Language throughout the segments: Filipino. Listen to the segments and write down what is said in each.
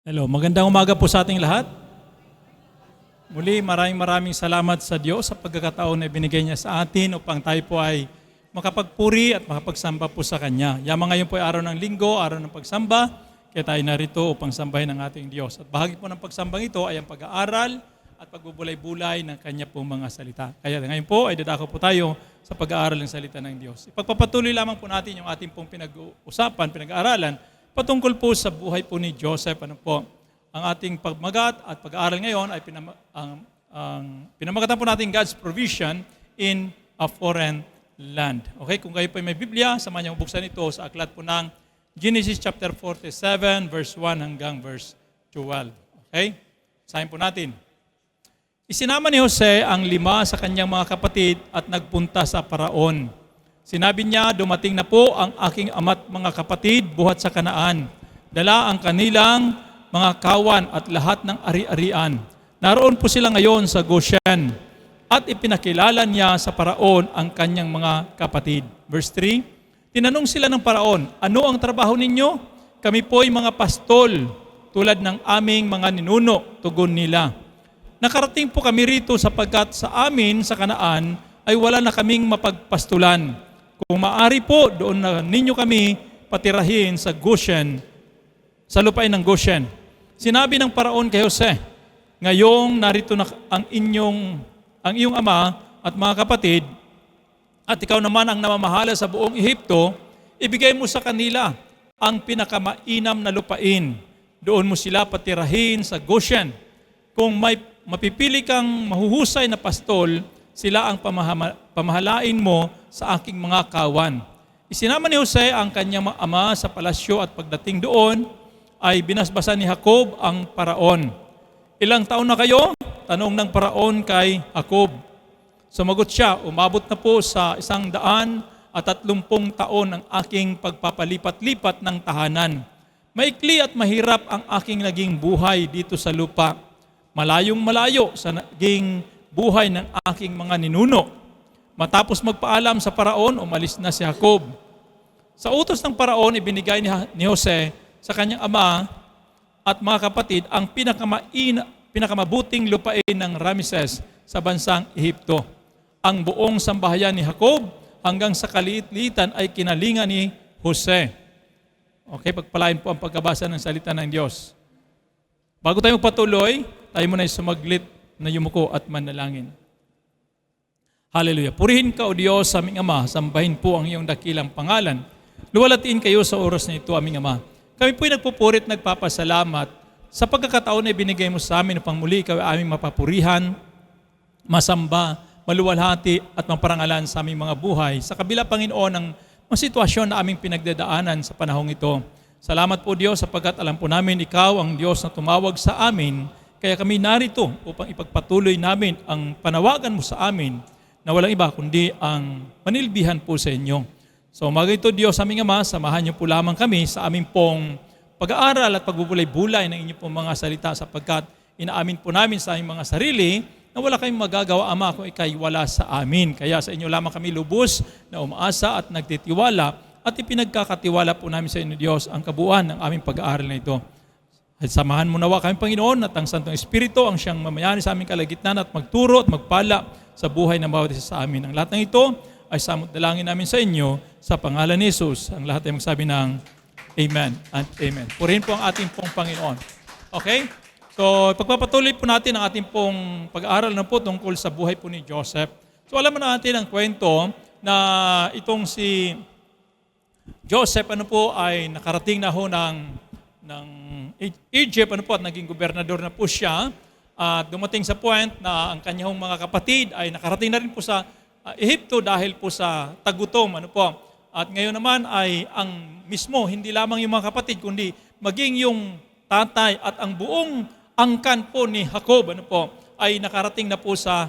Hello, magandang umaga po sa ating lahat. Muli, maraming salamat sa Diyos sa pagkakataon na binigay niya sa atin upang tayo po ay makapagpuri at makapagsamba po sa Kanya. Yamang ngayon po ay araw ng linggo, araw ng pagsamba, kaya tayo narito upang sambahin ang ating Diyos. At bahagi po ng pagsambang ito ay ang pag-aaral at pagbubulay-bulay ng Kanya pong mga salita. Kaya ngayon po ay dadako po tayo sa pag-aaral ng salita ng Diyos. Ipagpapatuloy lamang po natin yung ating pong pinag-uusapan, pinag-aaralan, patungkol po sa buhay po ni Joseph. Ano po? Ang ating pagmagat at pag-aaral ngayon ay pinamagatan po natin God's provision in a foreign land. Okay, kung kayo po may Biblia, samahan niyo buksan ito sa aklat po ng Genesis chapter 47, verse 1 hanggang verse 12. Okay? Sahin po natin. Isinama ni Jose ang 5 sa kanyang mga kapatid at nagpunta sa Paraon. Sinabi niya, dumating na po ang aking ama't mga kapatid buhat sa Kanaan. Dala ang kanilang mga kawan at lahat ng ari-arian. Naroon po sila ngayon sa Goshen. At ipinakilala niya sa Paraon ang kanyang mga kapatid. Verse 3, tinanong sila ng Paraon, ano ang trabaho ninyo? Kami po'y mga pastol, tulad ng aming mga ninuno, tugon nila. Nakarating po kami rito sapagkat sa amin sa Kanaan ay wala na kaming mapagpastulan. Kung maaari po, doon na ninyo kami patirahin sa Goshen, sa lupain ng Goshen. Sinabi ng Paraon kay Jose, ngayong narito na ang iyong ama at mga kapatid, at ikaw naman ang namamahala sa buong Ehipto, ibigay mo sa kanila ang pinakamainam na lupain. Doon mo sila patirahin sa Goshen. Kung may mapipili kang mahuhusay na pastol, sila ang pamahalain mo sa aking mga kawan. Isinama ni Jose ang kanyang ama sa palasyo at pagdating doon ay binasbasan ni Jacob ang Paraon. Ilang taon na kayo? Tanong ng Paraon kay Jacob. Sumagot siya, umabot na po sa 130 taon ang aking pagpapalipat-lipat ng tahanan. Maikli at mahirap ang aking naging buhay dito sa lupa. Malayong malayo sa naging buhay ng aking mga ninuno. Matapos magpaalam sa Paraon, umalis na si Jacob. Sa utos ng Paraon, ibinigay ni Jose sa kanyang ama at mga kapatid ang pinakamabuting lupain ng Ramses sa bansang Ehipto. Ang buong sambahayan ni Jacob hanggang sa kaliit-liitan ay kinalingan ni Jose. Okay, pagpalain po ang pagkabasa ng salita ng Diyos. Bago tayo magpatuloy, tayo muna ay sumaglit na yumuko at manalangin. Hallelujah. Purihin ka, O Diyos, sa aming Ama. Sambahin po ang iyong dakilang pangalan. Luwalatiin kayo sa oras na ito, aming Ama. Kami po'y nagpupurit, nagpapasalamat sa pagkakataon na ibinigay mo sa amin upang muli ikaw ay aming mapapurihan, masamba, maluwalhati at maparangalan sa aming mga buhay. Sa kabila, Panginoon, ng mga sitwasyon na aming pinagdadaanan sa panahong ito. Salamat po, Diyos, sapagkat alam po namin ikaw ang Diyos na tumawag sa amin. Kaya kami narito upang ipagpatuloy namin ang panawagan mo sa amin na walang iba kundi ang panilbihan po sa inyo. So umaga ito, Diyos, aming Ama, samahan niyo po lamang kami sa aming pong pag-aaral at pagbubulay-bulay ng inyong pong mga salita sapagkat inaamin po namin sa aming mga sarili na wala kayong magagawa, Ama, kung ikay wala sa amin. Kaya sa inyo lamang kami lubos na umaasa at nagtitiwala at ipinagkakatiwala po namin sa inyo, Diyos, ang kabuuan ng aming pag-aaral na ito. At samahan mo nawa kami, Panginoon, at ang Santong Espiritu ang siyang mamayani sa aming kalagitnaan at magturo at magpala sa buhay ng bawat isa sa amin. Ang lahat ng ito ay samot dalangin namin sa inyo sa pangalan ni Jesus. Ang lahat ay magsabi ng Amen and Amen. Purihin po ang ating pong Panginoon. Okay? So, pagpapatuloy po natin ang ating pong pag-aaral na po tungkol sa buhay po ni Joseph. So, alam mo natin ang kwento na itong si Joseph ay nakarating na ho ng Egypt, at naging gobernador na po siya. At dumating sa point na ang kanyang mga kapatid ay nakarating na rin po sa Ehipto dahil po sa tagutom. At ngayon naman ay ang mismo, hindi lamang yung mga kapatid, kundi maging yung tatay at ang buong angkan po ni Jacob ay nakarating na po sa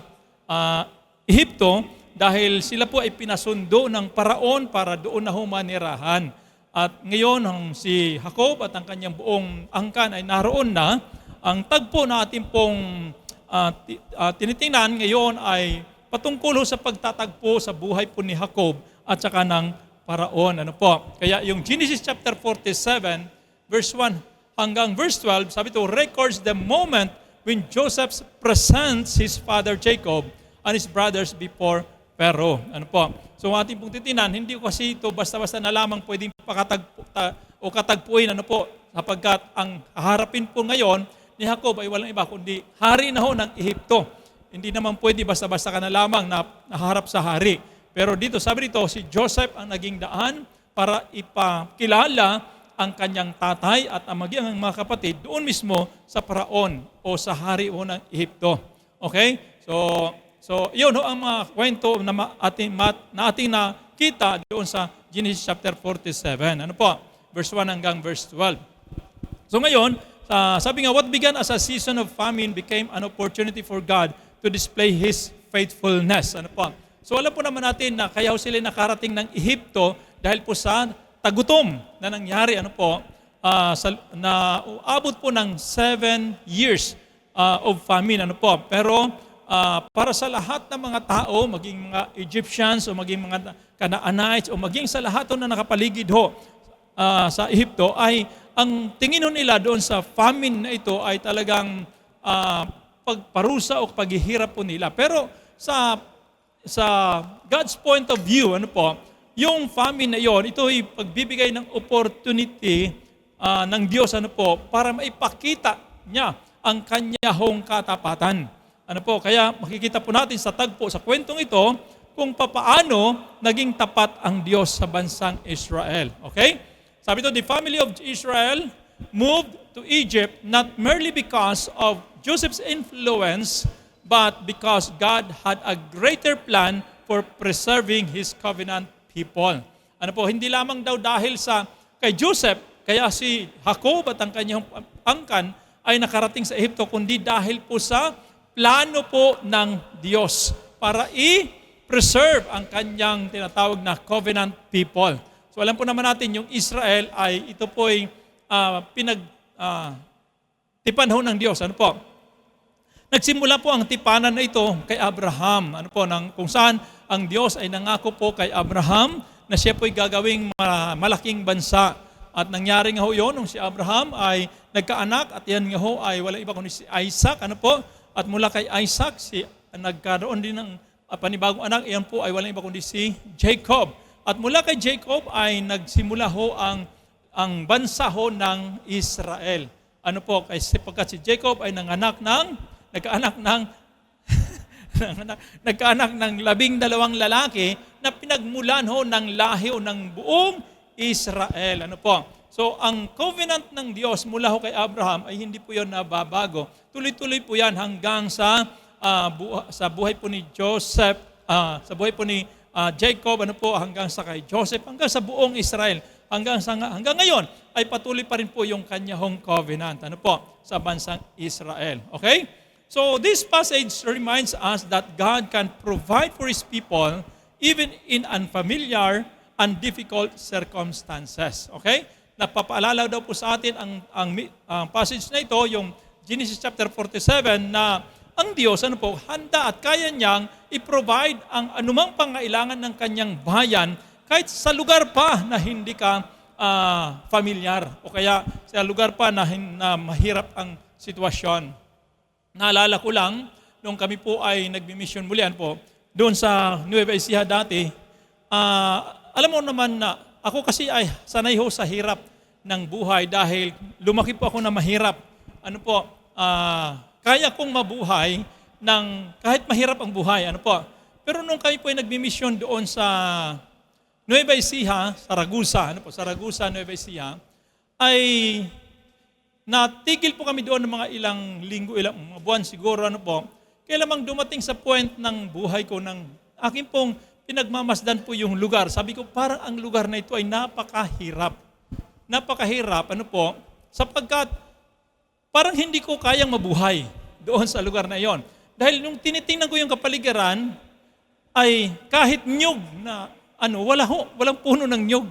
Ehipto dahil sila po ay pinasundo ng Paraon para doon na humanirahan. At ngayon, si Jacob at ang kanyang buong angkan ay naroon na. Ang tagpo na ating pong tinitingnan ngayon ay patungkol sa pagtatagpo sa buhay po ni Jacob at saka ng Paraon. Kaya yung Genesis chapter 47, verse 1 hanggang verse 12, sabi ito, records the moment when Joseph presents his father Jacob and his brothers before Pharaoh. Ano po? So ating pong titinan, hindi ko kasi ito basta-basta na lamang pwedeng katagpuin, ano po, sapagkat ang haharapin po ngayon ni Jacob ay walang iba kundi hari na ho ng Ehipto. Hindi naman pwede basta-basta ka na lamang na naharap sa hari. Pero dito, sabi dito, si Joseph ang naging daan para ipakilala ang kanyang tatay at ang maging ang mga kapatid doon mismo sa paraon o sa hari o ng Ehipto. Okay? So yun ho ang mga kwento na ating nakita doon sa Genesis chapter 47. Ano po? Verse 1 hanggang verse 12. So ngayon, sabi nga, what began as a season of famine became an opportunity for God to display His faithfulness. Ano po? So alam po naman natin na kaya sila nakarating ng Ehipto dahil po sa tagutom na nangyari, ano po, na uabot po ng 7 years of famine, ano po. Pero para sa lahat ng mga tao, maging mga Egyptians o maging mga Canaanites o maging sa lahat na nakapaligid ho sa Ehipto, ay ang tingin nila doon sa famine na ito ay talagang pagparusa o paghihirap po nila. Pero sa God's point of view, ano po, yung famine na yon, ito ay pagbibigay ng opportunity ng Diyos, ano po, para maipakita niya ang kanyang katapatan. Ano po, kaya makikita po natin sa tagpo, sa kwentong ito, kung papaano naging tapat ang Diyos sa bansang Israel. Okay? Sabi ito, the family of Israel moved to Egypt not merely because of Joseph's influence, but because God had a greater plan for preserving His covenant people. Ano po, hindi lamang daw dahil kay Joseph, kaya si Jacob at ang kanyang angkan ay nakarating sa Ehipto, kundi dahil po sa plano po ng Diyos para i-preserve ang kanyang tinatawag na covenant people. So alam po naman natin, yung Israel ay ito po ay tipanhon ng Diyos. Ano po? Nagsimula po ang tipanan na ito kay Abraham. Ano po, kung saan ang Diyos ay nangako po kay Abraham na siya po ay gagawing malaking bansa. At nangyari nga ho yun, nung si Abraham ay nagkaanak at yan nga ho ay wala iba kundi si Isaac. Ano po? At mula kay Isaac, nagkaroon din ng panibagong anak. Yan po ay wala iba kundi si Jacob. At mula kay Jacob ay nagsimula ho ang bansa ho ng Israel. Ano po? Kasi pagkat si Jacob ay nagkaanak ng 12 lalaki na pinagmulan ho ng lahi o ng buong Israel. Ano po? So, ang covenant ng Diyos mula ho kay Abraham ay hindi po yun nababago. Tuloy-tuloy po yan hanggang sa buhay po ni Joseph, sa buhay po ni Jacob, ano po, hanggang sa kay Joseph, hanggang sa buong Israel. Hanggang ngayon ay patuloy pa rin po yung kanyang covenant. Ano po? Sa bansang Israel. Okay? So this passage reminds us that God can provide for His people even in unfamiliar and difficult circumstances. Okay? Napapaalala daw po sa atin ang passage na ito, yung Genesis chapter 47, na ang Diyos, ano po, handa at kaya niyang i-provide ang anumang pangailangan ng kanyang bayan kahit sa lugar pa na hindi ka familiar o kaya sa lugar pa na mahirap ang sitwasyon. Naalala ko lang, nung kami po ay nagbi-mission mulian po, doon sa Nueva Ecija dati, alam mo naman na ako kasi ay sanay ho sa hirap ng buhay dahil lumaki po ako na mahirap. Ano po, kaya kong mabuhay kahit mahirap ang buhay. Ano po. Pero nung kami po ay nagbi-mission doon sa Nueva Ecija, Saragusa, Saragusa, Nueva Ecija, ay natigil po kami doon ng mga ilang linggo, ilang mga buwan siguro, ano po. Kaya lamang dumating sa point ng buhay ko ng aking pong pinagmamasdan po yung lugar. Sabi ko, parang ang lugar na ito ay napakahirap. Napakahirap, ano po, sapagkat parang hindi ko kayang mabuhay doon sa lugar na iyon. Dahil nung tinitingnan ko yung kapaligiran, ay kahit nyug na, walang puno ng nyug.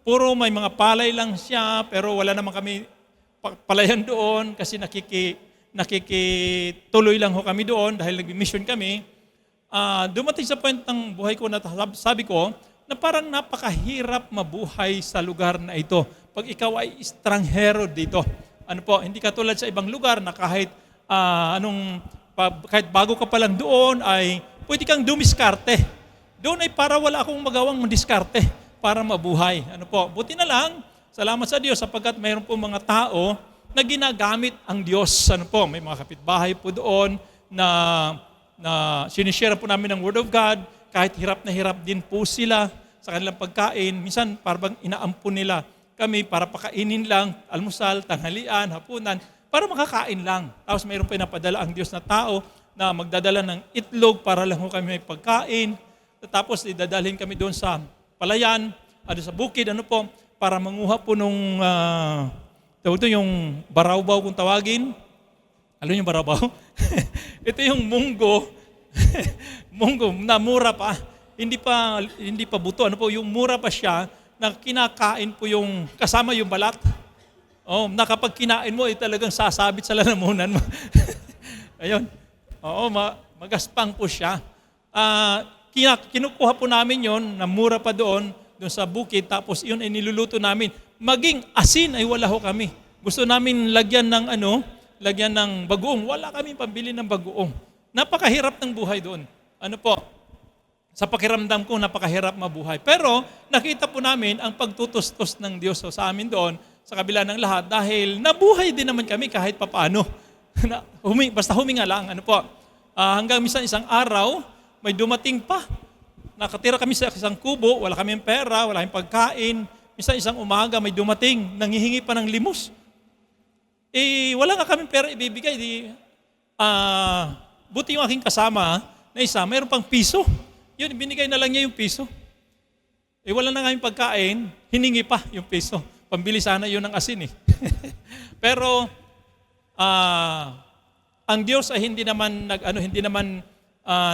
Puro may mga palay lang siya, pero wala naman kami palayan doon kasi nakikituloy lang ho kami doon dahil nag-mission kami. Dumating sa point ng buhay ko na sabi ko na parang napakahirap mabuhay sa lugar na ito pag ikaw ay estranghero dito. Ano po, hindi katulad sa ibang lugar na kahit kahit bago ka pa lang doon ay pwede kang dumiskarte. Doon ay para wala akong magawang diskarte para mabuhay. Ano po, buti na lang, salamat sa Diyos sapagkat mayroon po mga tao na ginagamit ang Diyos. Ano po, may mga kapitbahay po doon na sinishare po namin ng Word of God, kahit hirap na hirap din po sila sa kanilang pagkain. Minsan parang inaampun nila kami para pakainin lang, almusal, tanghalian, hapunan, para makakain lang. Tapos mayroon pa napadala ang Diyos na tao na magdadala ng itlog para lang kami may pagkain. Tapos idadalhin kami doon sa palayan, sa bukid, para manguha po nung, yung barawbaw kung tawagin. Alam yung barawbaw? Ito yung munggo. Munggo na mura pa. Hindi pa buto. Yung mura pa siya na kinakain po yung kasama yung balat. Na kapag kinain mo, talagang sasabit sa lalamunan mo. Ayun. Magaspang po siya. Kinukuha po namin yon na mura pa doon sa bukid, tapos yun ay niluluto namin. Maging asin ay wala ho kami. Gusto namin lagyan ng bagoong. Wala kami pambili ng bagoong. Napakahirap ng buhay doon. Sa pakiramdam ko, napakahirap mabuhay. Pero nakita po namin ang pagtutustos ng Diyos sa amin doon, sa kabila ng lahat, dahil nabuhay din naman kami kahit papaano. Basta huminga lang. Hanggang minsan isang araw, may dumating pa. Nakatira kami sa isang kubo, wala kaming pera, wala kaming pagkain. Minsan isang umaga, may dumating, nanghihingi pa ng limos. Wala nga kaming pera ibibigay. Buti yung aking kasama na isa, mayroon pang piso. Yun, binigay na lang niya yung piso. Wala na kaming pagkain, hiningi pa yung piso. Pambili sana yun ng asin Pero, ang Diyos ay hindi naman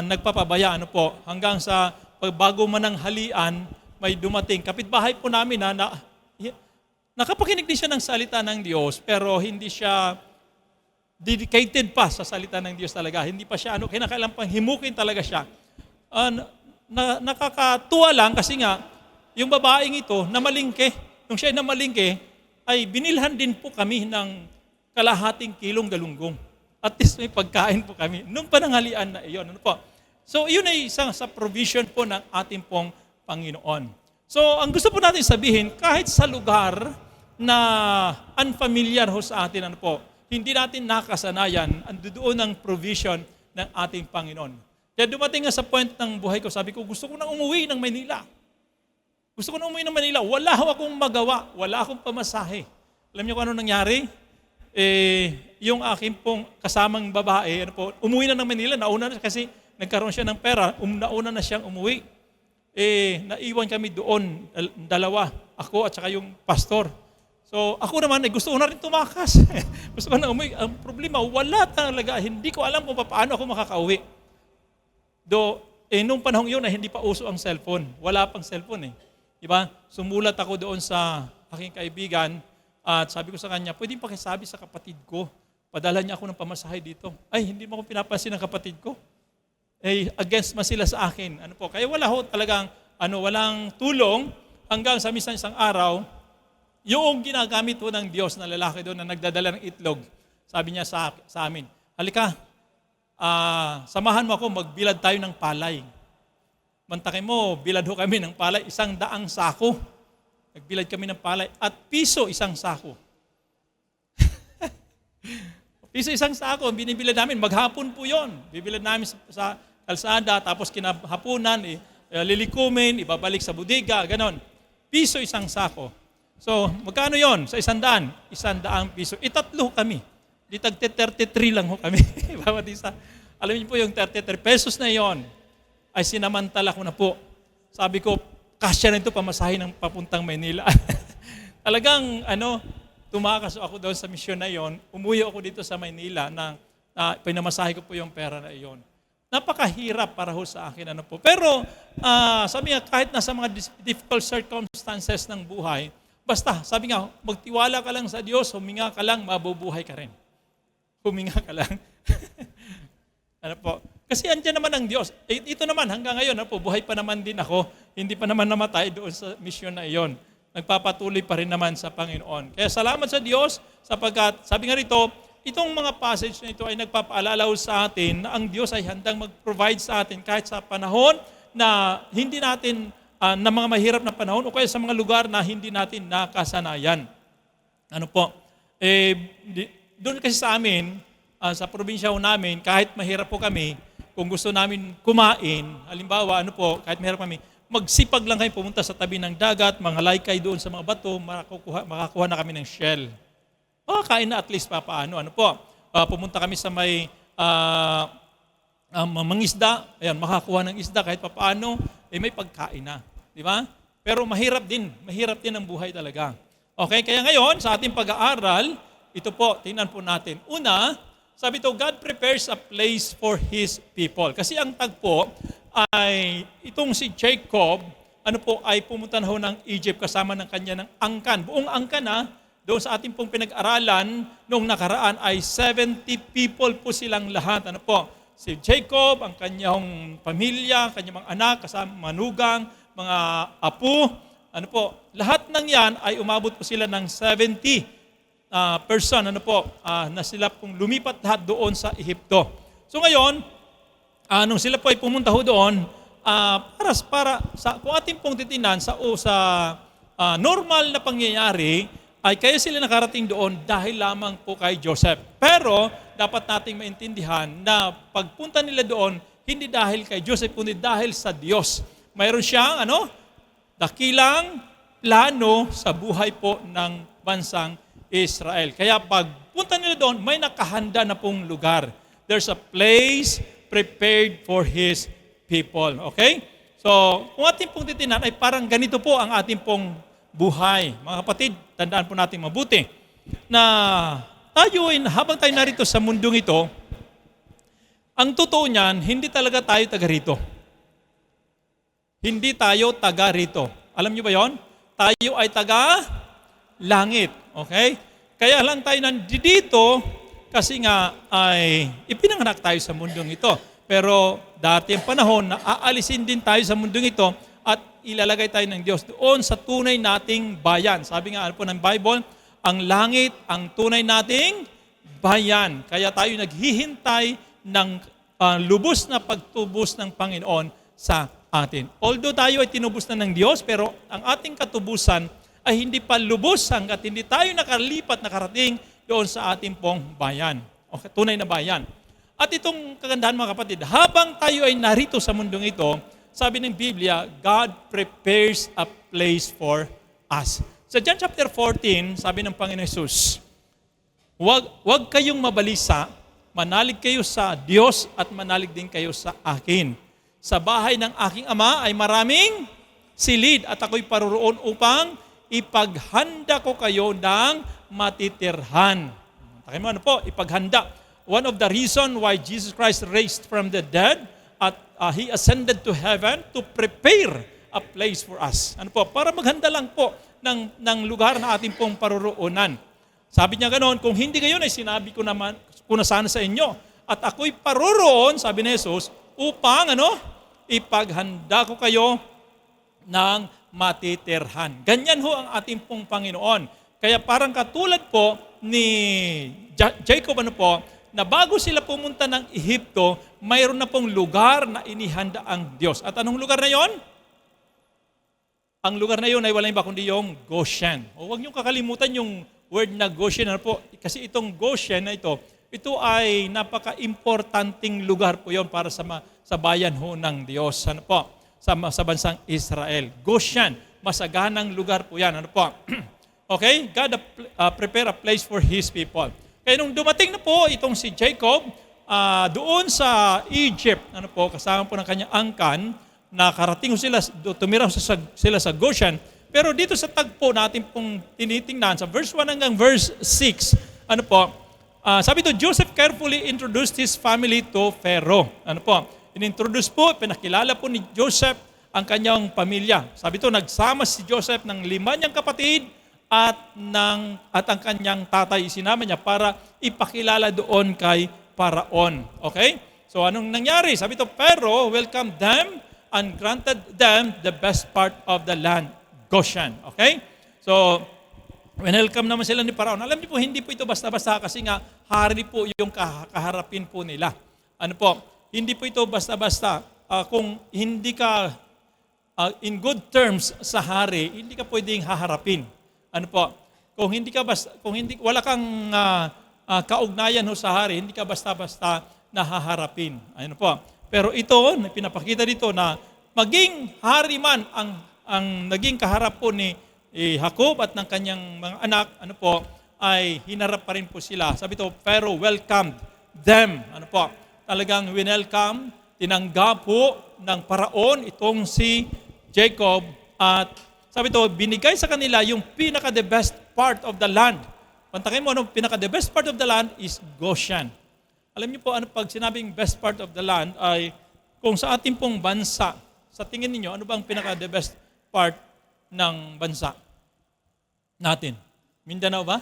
nagpapabaya, hanggang sa pagbago man ng halian, may dumating. Kapitbahay po namin na nakapakinig din siya ng salita ng Diyos, pero hindi siya dedicated pa sa salita ng Diyos talaga. Hindi pa siya, kinakailangan pang himukin talaga siya. Nakakatuwa lang kasi nga, yung babaeng ito, namalingke. Nung siya ay namalingke, ay binilhan din po kami ng kalahating kilong galunggong. At least may pagkain po kami. Nung pananghalian na iyon. So, yun ay isang sa provision po ng ating pong Panginoon. So, ang gusto po natin sabihin, kahit sa lugar na unfamiliar ho sa atin, hindi natin nakasanayan, doon ang provision ng ating Panginoon. Kaya dumating nga sa point ng buhay ko, sabi ko, gusto ko nang umuwi ng Manila. Gusto ko nang umuwi ng Manila. Wala akong magawa. Wala akong pamasahe. Alam niyo kung ano nangyari? Yung aking pong kasamang babae, umuwi na ng Manila, nauna na kasi nagkaroon siya ng pera, nauna na siyang umuwi. Naiwan kami doon, dalawa, ako at saka yung pastor. So ako naman, gusto ko na rin tumakas. Gusto ko na umuwi. Ang problema, wala talaga. Hindi ko alam kung paano ako makakauwi. Nung panahon yun, hindi pa uso ang cellphone. Wala pang cellphone Diba? Sumulat ako doon sa aking kaibigan at sabi ko sa kanya, pwedeng pakisabi sa kapatid ko. Padala niya ako ng pamasahe dito. Ay, hindi mo ako pinapansin ng kapatid ko. Against man sila sa akin. Kaya wala ho talagang, walang tulong hanggang sa minsan isang araw, yung ginagamit ho ng Diyos na lalaki doon na nagdadala ng itlog. Sabi niya sa amin, halika, samahan mo ako, magbilad tayo ng palay. Mantakin mo, bilad ho kami ng palay, 100 sako. Nagbilad kami ng palay at piso 1 sako. Piso 1 sako, binibilad namin, maghapon po yon. Bibilad namin sa kalsada, tapos kinahapunan, lilikumin, ibabalik sa budiga, ganon. Piso 1 sako. So, magkano yon sa 100? 100 piso. Itatlo kami. Di tag 33 lang ho kami. Bawat isa. Alam niyo po yung 33 pesos na yon ay sinamantala ko na po. Sabi ko, kasya na ito pamasahe ng papuntang Maynila. Talagang, tumakas ako doon sa misyon na yon. Umuwi ako dito sa Maynila na pinamasahe ko po yung pera na yon. Napakahirap para ho sa akin. Pero, sabi nga, kahit nasa mga difficult circumstances ng buhay, basta, sabi nga, magtiwala ka lang sa Diyos, huminga ka lang, mabubuhay ka rin. Huminga ka lang. Kasi andyan naman ang Diyos. Ito naman, hanggang ngayon, buhay pa naman din ako. Hindi pa naman namatay doon sa mission na iyon. nagpapatuloy pa rin naman sa Panginoon. Kaya salamat sa Diyos sapagkat, sabi nga rito, itong mga passage na ito ay nagpapaalala sa atin na ang Diyos ay handang mag-provide sa atin kahit sa panahon na hindi natin, na mga mahirap na panahon o kaya sa mga lugar na hindi natin nakasanayan. Ano po? Doon kasi sa amin, sa probinsya namin, kahit mahirap po kami, kung gusto namin kumain, halimbawa, kahit mahirap kami, magsipag lang kayo pumunta sa tabi ng dagat, mga laykay doon sa mga bato, makakuha na kami ng shell. Kain na at least papaano. Pumunta kami sa may mangisda, ayan, makakuha ng isda kahit papaano, may pagkain na. Di ba? Pero mahirap din ang buhay talaga. Okay, kaya ngayon, sa ating pag-aaral, ito po, tingnan po natin. Una, sabi ito, God prepares a place for His people. Kasi ang tagpo ay itong si Jacob, ay pumunta na ho ng Egypt kasama ng kanya ng angkan. Buong angkan doon sa ating pong pinag-aralan noong nakaraan ay 70 people po silang lahat. Si Jacob, ang kanyang pamilya, kanyang mga anak, kasama manugang, mga apo, lahat ng yan ay umabot po sila ng 70 person, na sila pong lumipat lahat doon sa Ehipto. So ngayon, nung sila po ay pumunta ho doon, kung ating pong titinan sa normal na pangyayari, ay kaya sila nakarating doon dahil lamang po kay Joseph. Pero dapat nating maintindihan na pagpunta nila doon, hindi dahil kay Joseph, kundi dahil sa Diyos. Mayroon siyang dakilang plano sa buhay po ng bansang Israel. Kaya pagpunta nila doon, may nakahanda na pong lugar. There's a place prepared for His people. Okay? So, kung ating pong titinan, ay parang ganito po ang ating pong buhay. Mga kapatid, tandaan po natin mabuti na habang tayo narito sa mundong ito, ang totoo niyan, hindi talaga tayo taga rito. Hindi tayo taga rito. Alam niyo ba yon? Tayo ay taga langit. Okay? Kaya lang tayo nandito kasi nga ay ipinanganak tayo sa mundong ito. Pero dati ang panahon na aalisin din tayo sa mundong ito at ilalagay tayo ng Diyos doon sa tunay nating bayan. Sabi nga po ng Bible, ang langit, ang tunay nating bayan. Kaya tayo naghihintay ng lubos na pagtubos ng Panginoon sa atin. Although tayo ay tinubos na ng Diyos, pero ang ating katubusan ay hindi pa lubos hanggat hindi tayo nakarating doon sa ating pong bayan. Okay, tunay na bayan. At itong kagandahan mga kapatid, habang tayo ay narito sa mundong ito, sabi ng Biblia, God prepares a place for us. Sa John chapter 14, sabi ng Panginoon Jesus, Huwag kayong mabalisa, manalig kayo sa Diyos at manalig din kayo sa akin. Sa bahay ng aking Ama ay maraming silid at ako'y paroroon upang ipaghanda ko kayo ng matitirhan. Takay mo, ipaghanda. One of the reason why Jesus Christ raised from the dead at He ascended to heaven to prepare a place for us. Para maghanda lang po ng lugar na ating pong paroroonan. Sabi niya ganoon, kung hindi gayon ay sinabi ko na sana sa inyo. At ako'y paroroon, sabi ni Jesus, upang ipaghanda ko kayo ng matitirhan. Ganyan ho ang ating pong Panginoon. Kaya parang katulad po ni Jacob, na bago sila pumunta ng Ehipto, mayroon na pong lugar na inihanda ang Diyos. At anong lugar na yon? Ang lugar na yon ay walang iba kundi yung Goshen. Huwag niyong kakalimutan yung word na Goshen. Kasi itong Goshen na ito ay napaka-importanting lugar po yon para sa bayan ho ng Diyos. Sa bansang Israel. Goshen, masaganang lugar po yan. Okay? God prepare a place for His people. Kaya nung dumating na po itong si Jacob, doon sa Egypt, kasama po ng kanyang angkan, nakarating tumira sila sa Goshen. Pero dito sa tagpo natin pong tinitingnan, sa verse 1 hanggang verse 6, sabi ito, Joseph carefully introduced his family to Pharaoh. Inintroduce po, pinakilala po ni Joseph ang kanyang pamilya. Sabi ito, nagsama si Joseph ng 5 niyang kapatid at ang kanyang tatay. Sinama niya para ipakilala doon kay Paraon. Okay? So anong nangyari? Sabi ito, Pharaoh welcomed them and granted them the best part of the land, Goshen. Okay? So, welcome naman sila ni Paraon. Alam niyo po, hindi po ito basta-basta kasi nga hari po yung kaharapin po nila. Ano po, hindi po ito basta-basta. Kung hindi ka in good terms sa hari, hindi ka pwedeng haharapin. Ano po, kung hindi wala kang kaugnayan ho sa hari, hindi ka basta-basta nahaharapin. Ano po. Pero ito, pinapakita dito na maging hari man ang naging kaharap po ni Jacob at ng kanyang mga anak, ano po, ay hinarap pa rin po sila. Sabi to, pero welcomed them. Ano po, talagang winelcome, tinanggap po ng Paraon itong si Jacob at sabi to, binigay sa kanila yung pinaka-the best part of the land. Pantakin mo, pinaka-the best part of the land is Goshen. Alam niyo po, pag sinabing best part of the land ay kung sa ating pong bansa, sa tingin niyo, ano bang pinaka-the best part ng bansa natin? Mindanao ba?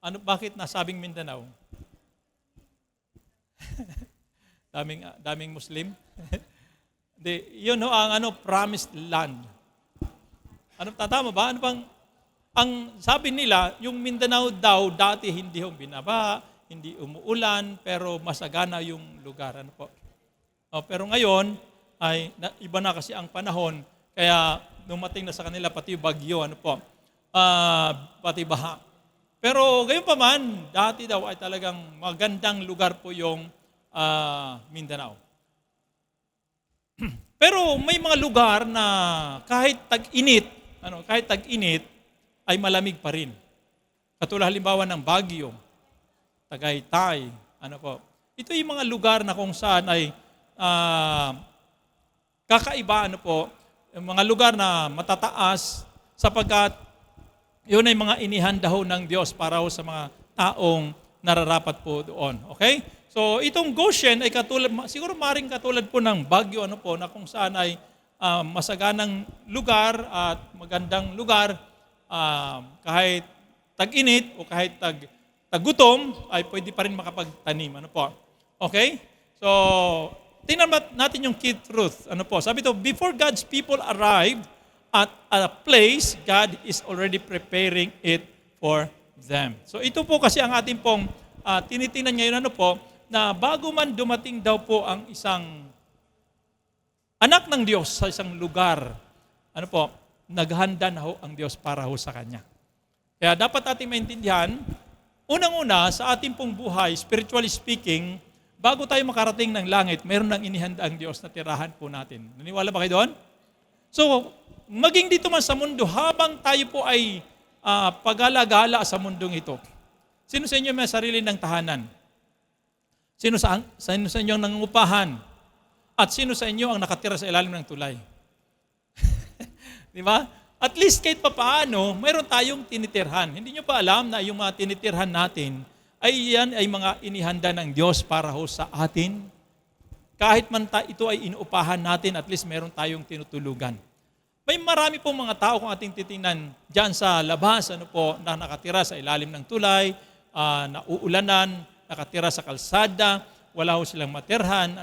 Bakit nasabing Mindanao? daming Muslim? Hindi, yun ang promised land. Tatama ba? Ang sabi nila, yung Mindanao daw dati hindi binaba, hindi umuulan, pero masagana yung lugar. Pero ngayon ay iba na kasi ang panahon, kaya dumating na sa kanila pati bagyo, pati baha. Pero gayon pa man, dati daw ay talagang magandang lugar po yung Mindanao. Pero may mga lugar na kahit tag-init ay malamig pa rin. Katulad halimbawa ng Baguio, Tagaytay, Ito yung mga lugar na kung saan ay kakaiba, yung mga lugar na matataas sapagkat yun ay mga inihanda ho ng Diyos para ho sa mga taong nararapat po doon. Okay? So itong Goshen ay siguro maring katulad po ng Baguio, na kung saan ay masaganang lugar at magandang lugar, kahit tag-init o kahit tag-gutom, ay pwede pa rin makapagtanim. Okay? So, tingnan natin yung key truth. Sabi ito, before God's people arrived at a place, God is already preparing it for them. So, ito po kasi ang ating pong tinitingnan ngayon, na bago man dumating daw po ang isang anak ng Diyos sa isang lugar, naghanda na ho ang Diyos para ho sa kanya. Kaya dapat natin maintindihan, unang-una sa ating pong buhay, spiritually speaking, bago tayo makarating ng langit, meron nang inihanda ang Diyos na tirahan po natin. Naniwala ba kayo doon? So, maging dito man sa mundo, habang tayo po ay pag-alagala sa mundong ito, sino sa inyo may sarili ng tahanan? Sino sa inyo ang nangungupahan? At sino sa inyo ang nakatira sa ilalim ng tulay? Di ba? At least kahit papaano, mayroon tayong tinitirhan. Hindi nyo pa alam na yung mga tinitirhan natin ay yan ay mga inihanda ng Diyos para ho sa atin. Kahit man ito ay inuupahan natin, at least meron tayong tinutulugan. May marami pong mga tao kung ating titingnan dyan sa labas, na nakatira sa ilalim ng tulay, nauulanan, nakatira sa kalsada, wala ho silang matirhan,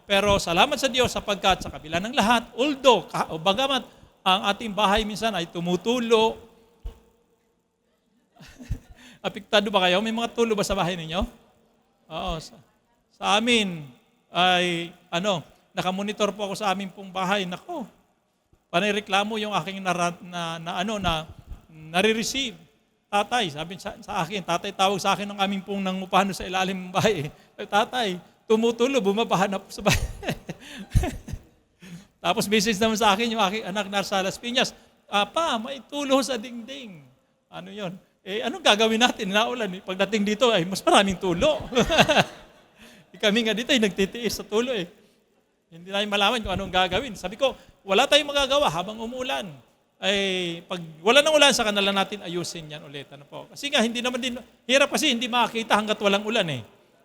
Pero salamat sa Diyos sapagkat sa kabila ng lahat, although, bagamat ang ating bahay minsan ay tumutulo. Apektado ba kayo? May mga tulo ba sa bahay ninyo? Oo. Sa amin ay, nakamonitor po ako sa aming pong bahay. Nako, panireklamo yung aking nare-receive. Tatay, sabi sa akin, tatay tawag sa akin ng aming pong nangupahan sa ilalim ng bahay. Tatay, tumutulo, bumabahan na po sa bahay. Tapos message naman sa akin yung aking anak nasa Las Piñas, Pa, may tulo sa dingding. Ano yon? Anong gagawin natin? Naulan. Pagdating dito, ay mas maraming tulo. Kami nga dito ay nagtitiis sa tulo . Hindi namin malaman kung anong gagawin. Sabi ko, wala tayong magagawa habang umuulan. Pag wala nang ulan, saka na lang natin ayusin yan ulit. Kasi nga, hindi naman din, hirap kasi hindi makakita hanggat walang ulan .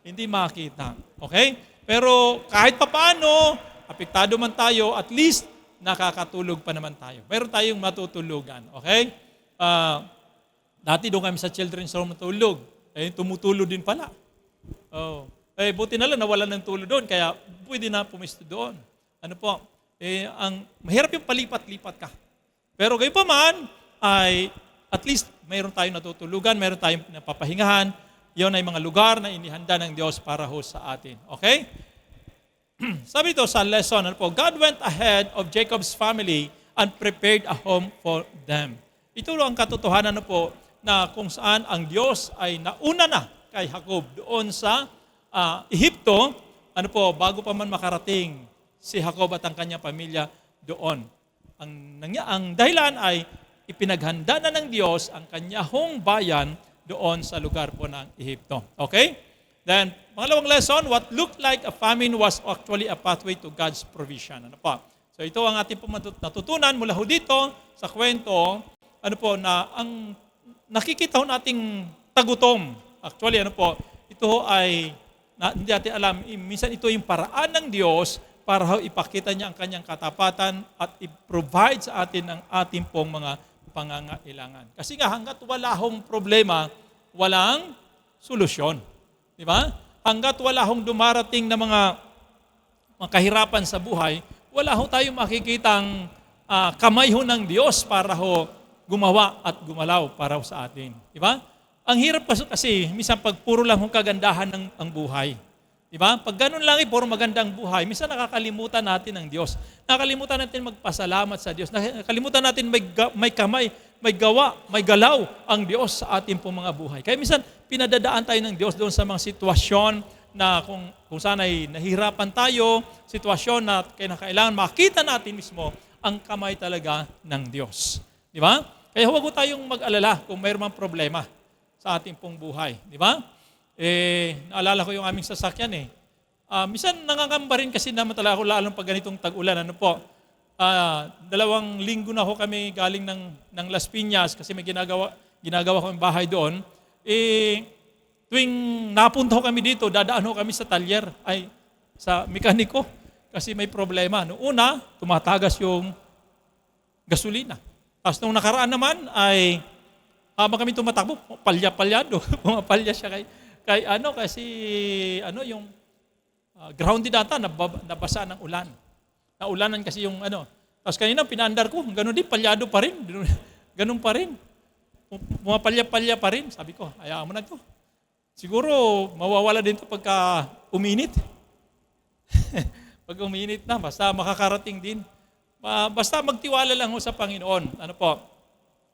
Hindi makakita. Okay? Pero kahit papaano, apektado man tayo, at least nakakatulog pa naman tayo. Meron tayong matutulugan. Okay? Dati doon kami sa children's room matulog. Tumutulo din pala. Buti na lang nawala ng tulo doon, kaya pwede na pumisto doon. Ang mahirap yung palipat-lipat ka. Pero gayon pa man, ay at least mayroon tayong natutulugan, mayroon tayong napapahingahan. Yon ay mga lugar na inihanda ng Diyos para ho sa atin. Okay? Sabi ito sa lesson, ano po, God went ahead of Jacob's family and prepared a home for them. Ito ang katotohanan na po na kung saan ang Diyos ay nauna na kay Jacob doon sa Ehipto, ano po, bago pa man makarating si Jacob at ang kanyang pamilya doon. Ang dahilan ay ipinaghanda na ng Diyos ang kanyang bayan doon sa lugar po ng Ehipto. Okay? Then, pangalawang lesson, what looked like a famine was actually a pathway to God's provision. Ano po? So ito ang ating natutunan mula ho dito sa kwento, ano po, na ang nakikita ho nating tagutom. Actually, ano po, ito ay, hindi natin alam, minsan ito yung paraan ng Diyos para ho ipakita niya ang kanyang katapatan at i-provide sa atin ang ating pong mga pangangailangan. Kasi nga, hanggat wala hong problema, walang solusyon. Di ba? Hanggat wala hong dumarating na mga kahirapan sa buhay, wala ho tayong makikitang kamay ho ng Diyos para ho gumawa at gumalaw para ho sa atin. Di ba? Ang hirap kasi, minsan pag puro lang hong kagandahan ng ang buhay. Di ba? Pag ganun lang puro magandang buhay, minsan nakakalimutan natin ang Diyos. Nakakalimutan natin magpasalamat sa Diyos. Nakakalimutan natin may kamay, may gawa, may galaw ang Diyos sa ating pong mga buhay. Kaya minsan, pinadadaan tayo ng Diyos doon sa mga sitwasyon na kung saan ay nahihirapan tayo, sitwasyon na kailangan makita natin mismo ang kamay talaga ng Diyos. Di ba? Kaya huwag tayong mag-alala kung mayroong problema sa ating pong buhay. Di ba? Naalala ko yung aming sasakyan minsan nangangamba rin kasi naman talaga ako lalong pag ganitong tag-ulan. Ano po? 2 linggo na ako kami galing ng Las Piñas kasi may ginagawa kami bahay doon. Tuwing napunta ko kami dito, dadaan ko kami sa talyer, sa mekaniko kasi may problema. Noong una, tumatagas yung gasolina. Tapos nung nakaraan naman ay habang kami tumatakbo, palya-palyado. Pumapalya siya kasi yung grounded ata, nabasa ng ulan. Naulanan kasi yung Tapos kanina pinaandar ko, gano'n din, palyado pa rin. Ganun pa rin. Pumapalya-palya pa rin. Sabi ko, hayaan mo na ito. Siguro, mawawala din ito pagka uminit. Pag uminit na, basta makakarating din. Basta magtiwala lang ho sa Panginoon. Ano po?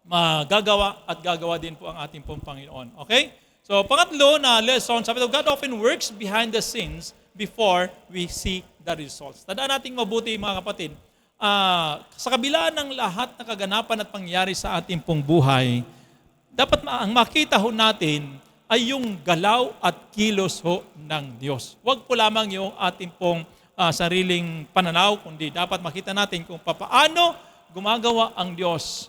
Magagawa at gagawa din po ang ating pong Panginoon. Okay? So, pangatlo na lesson, sabi ito, God often works behind the scenes before we see the results. Tandaan nating mabuti, mga kapatid, sa kabila ng lahat na kaganapan at pangyayari sa ating pong buhay, dapat ang makita ho natin ay yung galaw at kilos ho ng Diyos. Huwag po lamang yung ating pong sariling pananaw, kundi dapat makita natin kung paano gumagawa ang Diyos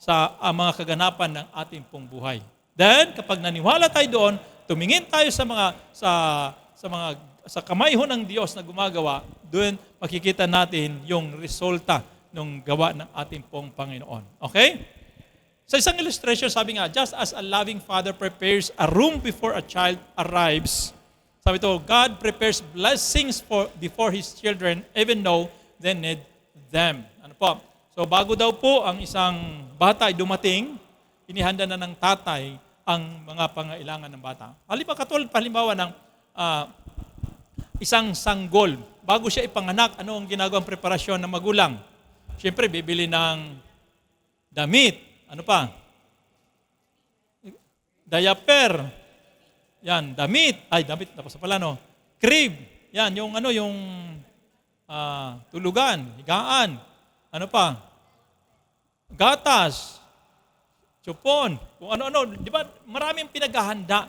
sa mga kaganapan ng ating pong buhay. Then, kapag naniwala tayo doon, tumingin tayo sa kamay ho ng Diyos na gumagawa, doon makikita natin yung resulta ng gawa ng ating pong Panginoon. Okay? Sa isang illustration, sabi nga, just as a loving father prepares a room before a child arrives, sabi ito, God prepares blessings before His children, even though they need them. Ano po? So bago daw po ang isang bata ay dumating, inihanda na ng tatay ang mga pangailangan ng bata. Halimbawa ng isang sanggol. Bago siya ipanganak, ano ang ginagawang preparasyon ng magulang? Siyempre, bibili ng damit. Ano pa? Diaper. Yan, damit. Tapos pala, crib. Yan, yung tulugan, higaan. Ano pa? Gatas. Chupon. Kung ano-ano. Di ba, maraming pinaghahanda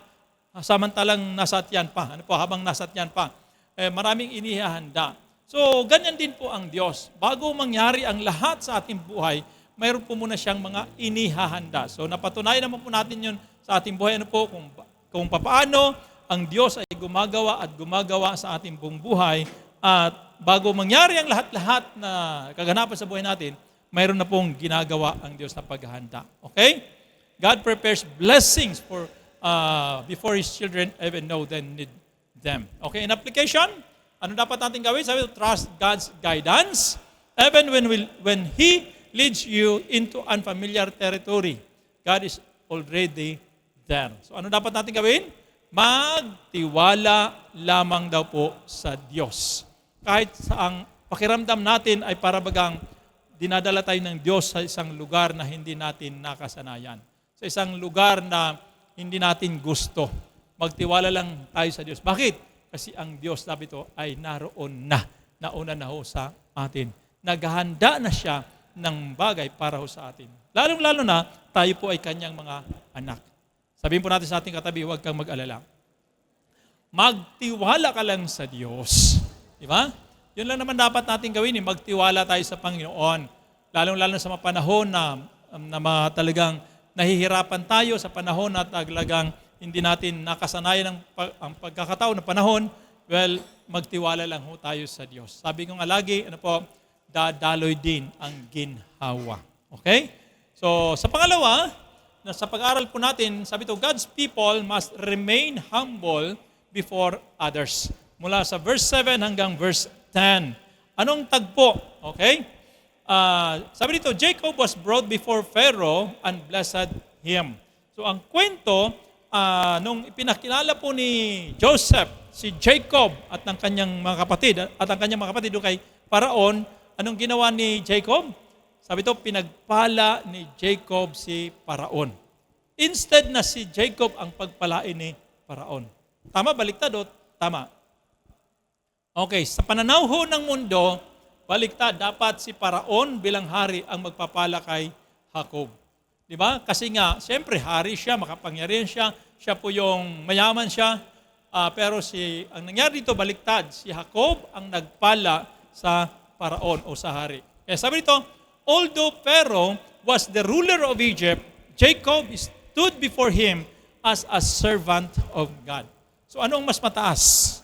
samantalang nasa tiyan pa. Habang nasa tiyan pa. Maraming inihahanda. So, ganyan din po ang Diyos. Bago mangyari ang lahat sa ating buhay, mayroon po muna siyang mga inihahanda. So, napatunayan naman po natin yun sa ating buhay. Kung paano ang Diyos ay gumagawa sa ating buong buhay. At bago mangyari ang lahat-lahat na kaganapan sa buhay natin, mayroon na pong ginagawa ang Diyos na paghahanda. Okay? God prepares blessings before His children even know they need them. Okay, in application, ano dapat natin gawin? Sabi, trust God's guidance even when He leads you into unfamiliar territory, God is already there. So ano dapat natin gawin? Magtiwala lamang daw po sa Diyos. Kahit saang pakiramdam natin ay parabagang dinadala tayo ng Diyos sa isang lugar na hindi natin nakasanayan. Sa isang lugar na hindi natin gusto. Magtiwala lang tayo sa Diyos. Bakit? Kasi ang Diyos, sabi ito, ay naroon na. Nauna na ho sa atin. Naghahanda na siya ng bagay para ho sa atin. Lalong-lalo na, tayo po ay kanyang mga anak. Sabihin po natin sa ating katabi, huwag kang mag-alala. Magtiwala ka lang sa Diyos. Di ba? Yun lang naman dapat natin gawin, magtiwala tayo sa Panginoon. Lalong-lalo sa mga panahon na talagang nahihirapan tayo, sa panahon na talagang hindi natin nakasanayan ang pagkakataon na panahon, well, magtiwala lang ho tayo sa Diyos. Sabi ko nga lagi, dadaloy din ang ginhawa. Okay? So, sa pangalawa, sa pag-aaral po natin, sabi ito, God's people must remain humble before others. Mula sa verse 7 hanggang verse 10. Anong tagpo? Okay? Sabi dito, Jacob was brought before Pharaoh and blessed him. So, ang kwento, nung ipinakilala po ni Joseph, si Jacob at ang kanyang mga kapatid doon kay Paraon, anong ginawa ni Jacob? Sabi ito, pinagpala ni Jacob si Paraon. Instead na si Jacob ang pagpalain ni Paraon. Tama, baliktad o? Tama. Okay, sa pananaw ho ng mundo, baliktad, dapat si Paraon bilang hari ang magpapala kay Jacob. Di ba? Kasi nga, siyempre, hari siya, makapangyarihan siya, siya po yung mayaman siya, pero ang nangyari dito, baliktad, si Jacob ang nagpala sa Paraon o sa hari. Kaya sabi dito, although Pharaoh was the ruler of Egypt, Jacob stood before him as a servant of God. So ano ang mas mataas?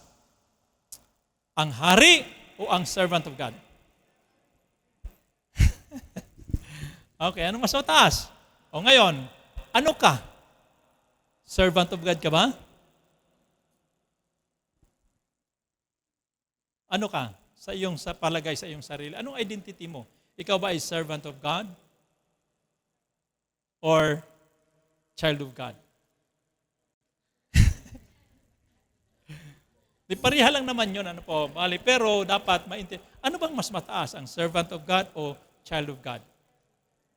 Ang hari o ang servant of God? Okay, anong mas mataas? O ngayon, ano ka? Servant of God ka ba? Ano ka? Sa palagay sa iyong sarili. Anong identity mo? Ikaw ba ay servant of God? Or child of God? Di pareha lang naman yun, pero dapat maintindihan. Ano bang mas mataas, ang servant of God o child of God?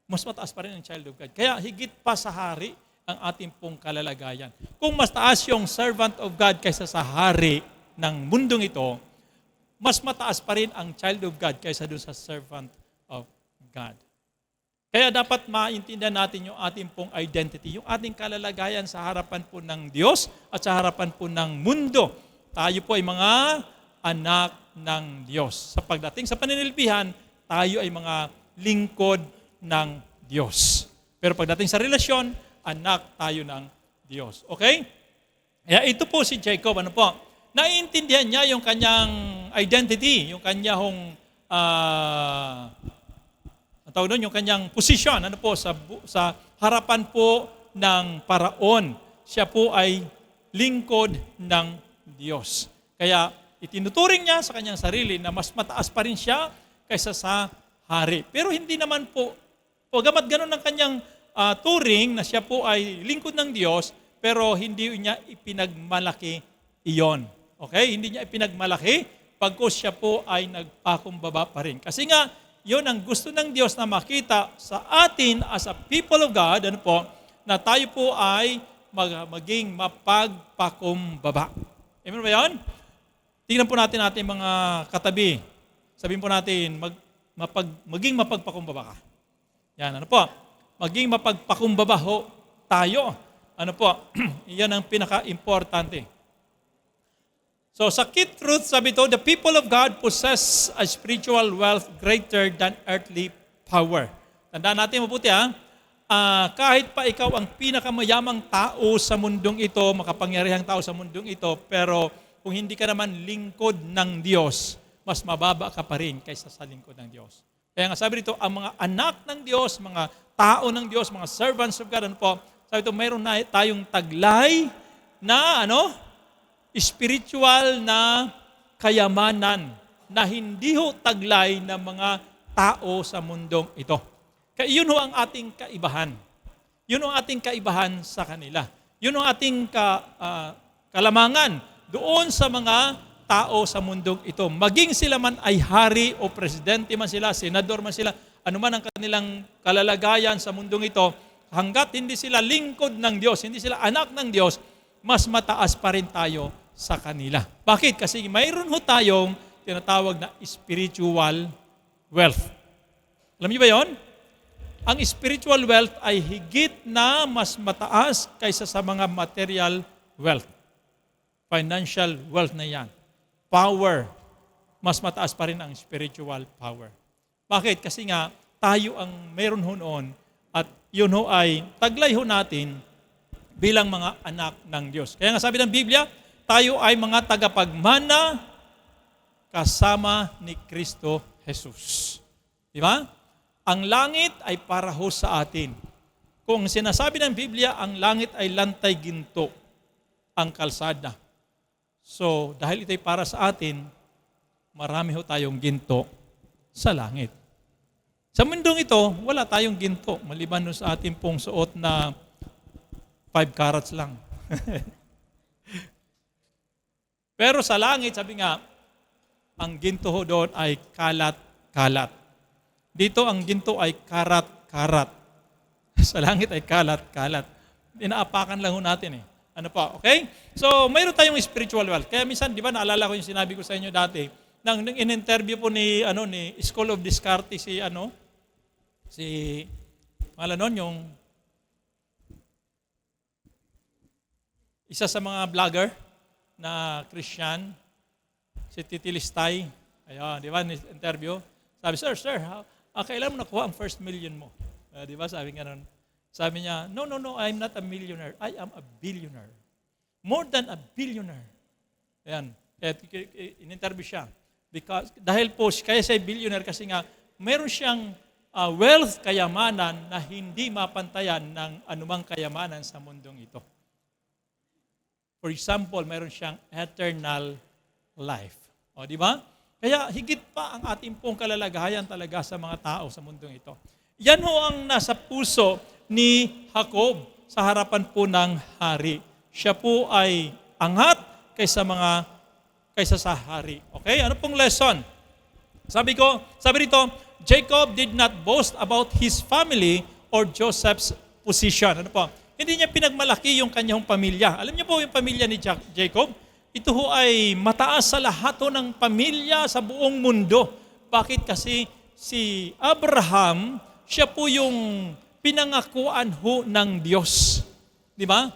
Mas mataas pa rin ang child of God. Kaya higit pa sa hari ang ating pong kalalagayan. Kung mas taas yung servant of God kaysa sa hari ng mundong ito, mas mataas pa rin ang child of God kaysa doon sa servant of God. Kaya dapat maintindihan natin yung ating pong identity, yung ating kalalagayan sa harapan po ng Diyos at sa harapan po ng mundo. Tayo po ay mga anak ng Diyos. Sa pagdating sa paninilbihan, tayo ay mga lingkod ng Diyos. Pero pagdating sa relasyon, anak tayo ng Diyos. Okay? Kaya ito po si Jacob, naiintindihan niya yung kanyang identity, yung kanyang yung kanyang posisyon, sa harapan po ng Paraon. Siya po ay lingkod ng Diyos. Kaya itinuturing niya sa kanyang sarili na mas mataas pa rin siya kaysa sa hari. Pero hindi naman po, pagamat ganun ang kanyang turing na siya po ay lingkod ng Diyos, pero hindi niya ipinagmalaki iyon. Okay? Hindi niya ipinagmalaki pagkos siya po ay nagpakumbaba pa rin. Kasi nga, yun ang gusto ng Diyos na makita sa atin as a people of God, na tayo po ay maging mapagpakumbaba. Amen ba yun? Tingnan po natin ating mga katabi. Sabihin po natin, maging mapagpakumbaba ka. Yan, maging mapagpakumbaba ho tayo. Yan ang pinaka-importante. So sa key truth, sabi ito, the people of God possess a spiritual wealth greater than earthly power. Tandaan natin mabuti kahit pa ikaw ang pinakamayamang tao sa mundong ito, makapangyarihang tao sa mundong ito, pero kung hindi ka naman lingkod ng Diyos, mas mababa ka pa rin kaysa sa lingkod ng Diyos. Kaya nga sabi dito, ang mga anak ng Diyos, mga tao ng Diyos, mga servants of God, sabi ito, mayroon na tayong taglay na spiritual na kayamanan na hindi ho taglay ng mga tao sa mundong ito. Kaya yun ho ang ating kaibahan. Yun ang ating kaibahan sa kanila. Yun ang ating kalamangan doon sa mga tao sa mundong ito. Maging sila man ay hari o presidente man sila, senador man sila, anuman ang kanilang kalalagayan sa mundong ito, hanggat hindi sila lingkod ng Diyos, hindi sila anak ng Diyos, mas mataas pa rin tayo sa kanila. Bakit? Kasi mayroon ho tayong tinatawag na spiritual wealth. Alam niyo ba yon? Ang spiritual wealth ay higit na mas mataas kaysa sa mga material wealth. Financial wealth na yan. Power, mas mataas pa rin ang spiritual power. Bakit? Kasi nga, tayo ang meron ho noon at yun ho ay taglay ho natin bilang mga anak ng Diyos. Kaya nga sabi ng Biblia, tayo ay mga tagapagmana kasama ni Kristo Jesus. Di ba? Ang langit ay para ho sa atin. Kung sinasabi ng Biblia, ang langit ay lantay ginto, ang kalsada. So, dahil ito'y para sa atin, marami ho tayong ginto sa langit. Sa mundong ito, wala tayong ginto, maliban sa ating pong suot na 5 carats lang. Pero sa langit, sabi nga, ang ginto ho doon ay kalat-kalat. Dito ang ginto ay karat-karat. Sa langit ay kalat-kalat. Inaapakan lang ho natin eh. Ano pa, okay? So, mayroon tayong spiritual wealth. Kaya minsan, di ba, naalala ko yung sinabi ko sa inyo dati, nang in-interview po ni School of Descartes, pangalan nun, yung isa sa mga vlogger na Christian, si Titi Listay. Ayun, di ba, interview. Sabi, sir, kailan mo nakuha ang first million mo? Di ba, sabi nga nun. Sabi niya, no, I'm not a millionaire. I am a billionaire. More than a billionaire. Ayan, kaya in-interview siya. Dahil po, kaya siya billionaire kasi nga, meron siyang wealth, kayamanan na hindi mapantayan ng anumang kayamanan sa mundong ito. For example, meron siyang eternal life. O, di ba? Kaya higit pa ang ating pong kalalagayan talaga sa mga tao sa mundong ito. Yan ho ang nasa puso ni Jacob sa harapan po ng hari. Siya po ay angat kaysa sa hari. Okay? Ano pong lesson? Sabi rito, Jacob did not boast about his family or Joseph's position. Ano po? Hindi niya pinagmalaki yung kanyang pamilya. Alam niyo po yung pamilya ni Jacob? Ito ho ay mataas sa lahat ho ng pamilya sa buong mundo. Bakit? Kasi si Abraham, siya po yung pinangakuan ho ng Diyos. Di ba?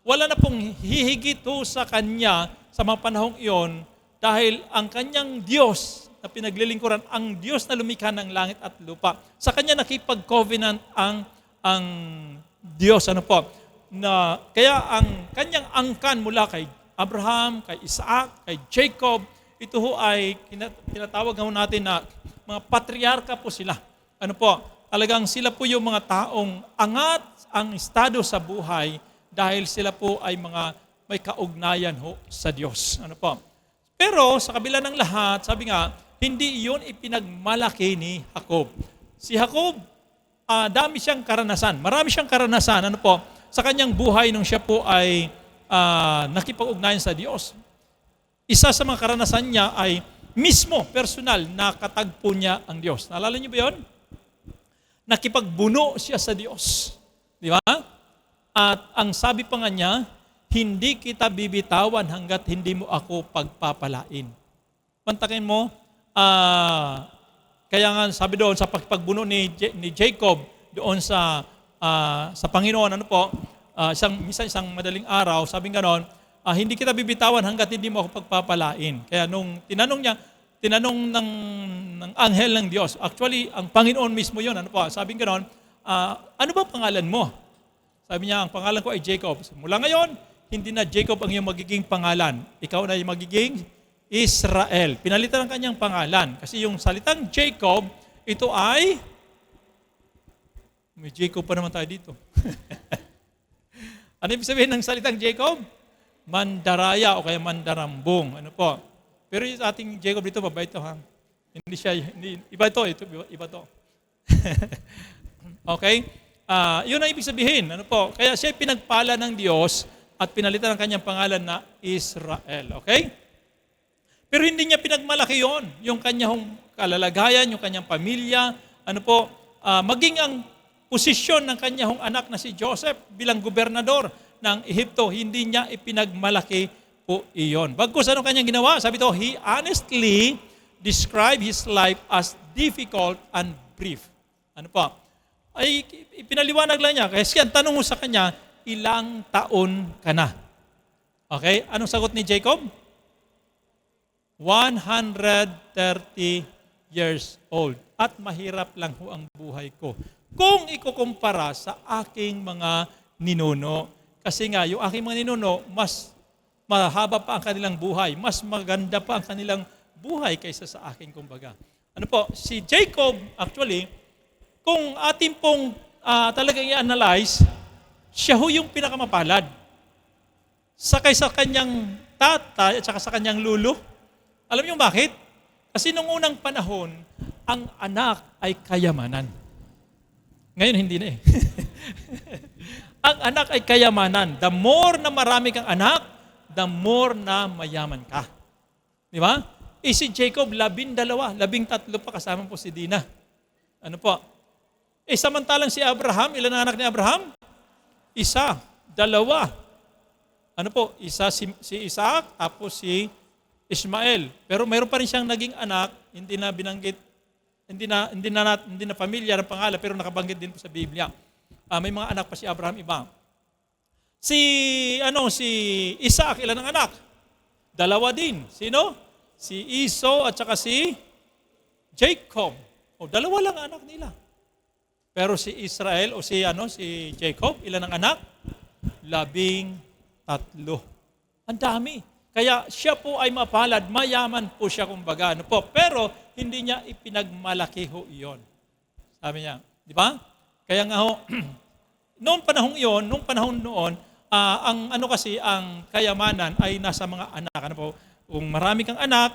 Wala na pong hihigit ho sa kanya sa mga panahong iyon dahil ang kanyang Diyos na pinaglilingkuran, ang Diyos na lumikha ng langit at lupa. Sa kanya nakipag-covenant ang Diyos. Ano po? Kaya ang kanyang angkan mula kay Abraham, kay Isaac, kay Jacob, ito ho ay tinatawag ho natin na mga patriarka po sila. Ano po? Talagang sila po yung mga taong angat ang estado sa buhay dahil sila po ay mga may kaugnayan ho sa Diyos. Ano po? Pero sa kabila ng lahat, sabi nga, hindi iyon ipinagmalaki ni Jacob. Si Jacob, dami siyang karanasan. Marami siyang karanasan. Ano po? Sa kanyang buhay nung siya po ay nakipag-ugnayan sa Diyos. Isa sa mga karanasan niya ay mismo, personal, nakatagpo niya ang Diyos. Naalala niyo ba yun? Nakipagbuno siya sa Diyos. Di ba? At ang sabi pa nga niya, hindi kita bibitawan hanggat hindi mo ako pagpapalain. Pantakin mo, kaya nga sabi doon sa pagpagbuno ni Jacob doon sa Panginoon, ano po, isang madaling araw, sabi nga noon, hindi kita bibitawan hanggat hindi mo ako pagpapalain. Kaya nung tinanong ng anghel ng Diyos, actually, ang Panginoon mismo yun, ano po, sabi nga noon, ano ba pangalan mo? Sabi niya, ang pangalan ko ay Jacob. Mula ngayon, hindi na Jacob ang iyong magiging pangalan. Ikaw na yung magiging Israel. Pinalitan ang kanyang pangalan. Kasi yung salitang Jacob, ito ay, may Jacob pa naman tayo dito. Ano ibig sabihin ng salitang Jacob? Mandaraya o kaya mandarambong. Ano po? Pero yung ating Jacob dito, mabait ito ha. Hindi siya, iba ito, iba ito. Okay? Yun ang ibig sabihin. Ano po? Kaya siya pinagpala ng Diyos at pinalitan ang kanyang pangalan na Israel. Okay? Pero hindi niya pinagmalaki yon, yung kanyang kalalagayan, yung kanyang pamilya, ano po, maging ang posisyon ng kanyang anak na si Joseph bilang gobernador ng Ehipto, hindi niya ipinagmalaki po iyon. Bagkus ano kanyang ginawa? Sabi to, he honestly described his life as difficult and brief. Ano po? Ay ipinaliwanag lang niya. Kasi ang tanong mo sa kanya, ilang taon ka na? Okay? Anong sagot ni Jacob? 130 years old. At mahirap lang ho ang buhay ko. Kung ikukumpara sa aking mga ninuno. Kasi nga, yung aking mga ninuno, mas mahaba pa ang kanilang buhay. Mas maganda pa ang kanilang buhay kaysa sa akin, kumbaga. Ano po, si Jacob, actually, kung ating pong talagang i-analyze, siya ho yung pinakamapalad. Sakay sa kanyang tatay at saka sa kanyang lulo. Alam niyo bakit? Kasi nung unang panahon, ang anak ay kayamanan. Ngayon, hindi na eh. Ang anak ay kayamanan. The more na marami kang anak, the more na mayaman ka. Di ba? Si Jacob, 12, 13 pa kasama po si Dina. Ano po? Samantalang si Abraham, ilan ang anak ni Abraham? 1, 2. Ano po? Isa si Isaac, tapos si Ismael. Pero mayroon pa rin siyang naging anak, hindi na binanggit, hindi na pamilya ng pangalan, pero nakabanggit din po sa Biblia. May mga anak pa si Abraham iba. Si Isaac, ilan ang anak? 2 din. Sino? Si Esau at saka si Jacob. 2 lang ang anak nila. Pero si Israel o si Jacob, ilan ang anak? 13. Ang dami. Kaya siya po ay mapalad, mayaman po siya kumbaga. Ano po? Pero hindi niya ipinagmalaki ho iyon. Sabi niya, di ba? Kaya nga ho, noong panahon noon, ang kayamanan ay nasa mga anak. Ano po? Kung marami kang anak,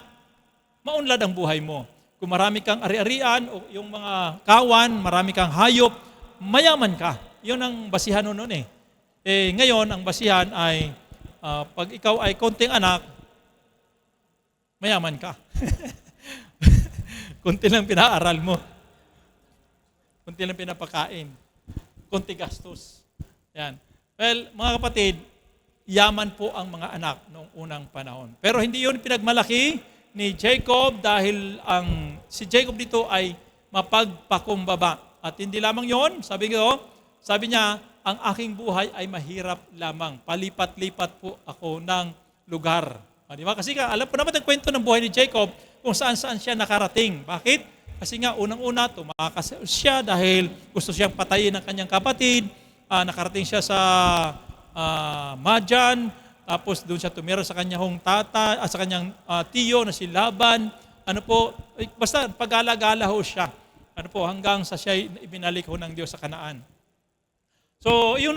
maunlad ang buhay mo. Kung marami kang ari-arian o yung mga kawan, marami kang hayop, mayaman ka. Yun ang basihan noon eh. Ngayon, ang basihan ay pag ikaw ay konting anak, mayaman ka. Kunti lang pinaaral mo. Kunti lang pinapakain. Kunti gastos. Yan. Well, mga kapatid, yaman po ang mga anak noong unang panahon. Pero hindi yun pinagmalaki ni Jacob dahil si Jacob dito ay mapagpakumbaba. At hindi lamang yon, sabi niya, ang aking buhay ay mahirap lamang. Palipat-lipat po ako ng lugar. Di ba? Kasi alam po naman ang kwento ng buhay ni Jacob kung saan-saan siya nakarating. Bakit? Kasi nga, unang-una, tumakas siya dahil gusto siyang patayin ng kanyang kapatid. Nakarating siya sa Madian. Tapos doon siya tumira sa kanyang sa kanyang tiyo na si Laban. Basta pag-alagala ho siya. Hanggang sa siya ibinalik ho ng Diyos sa Kanaan. So, yun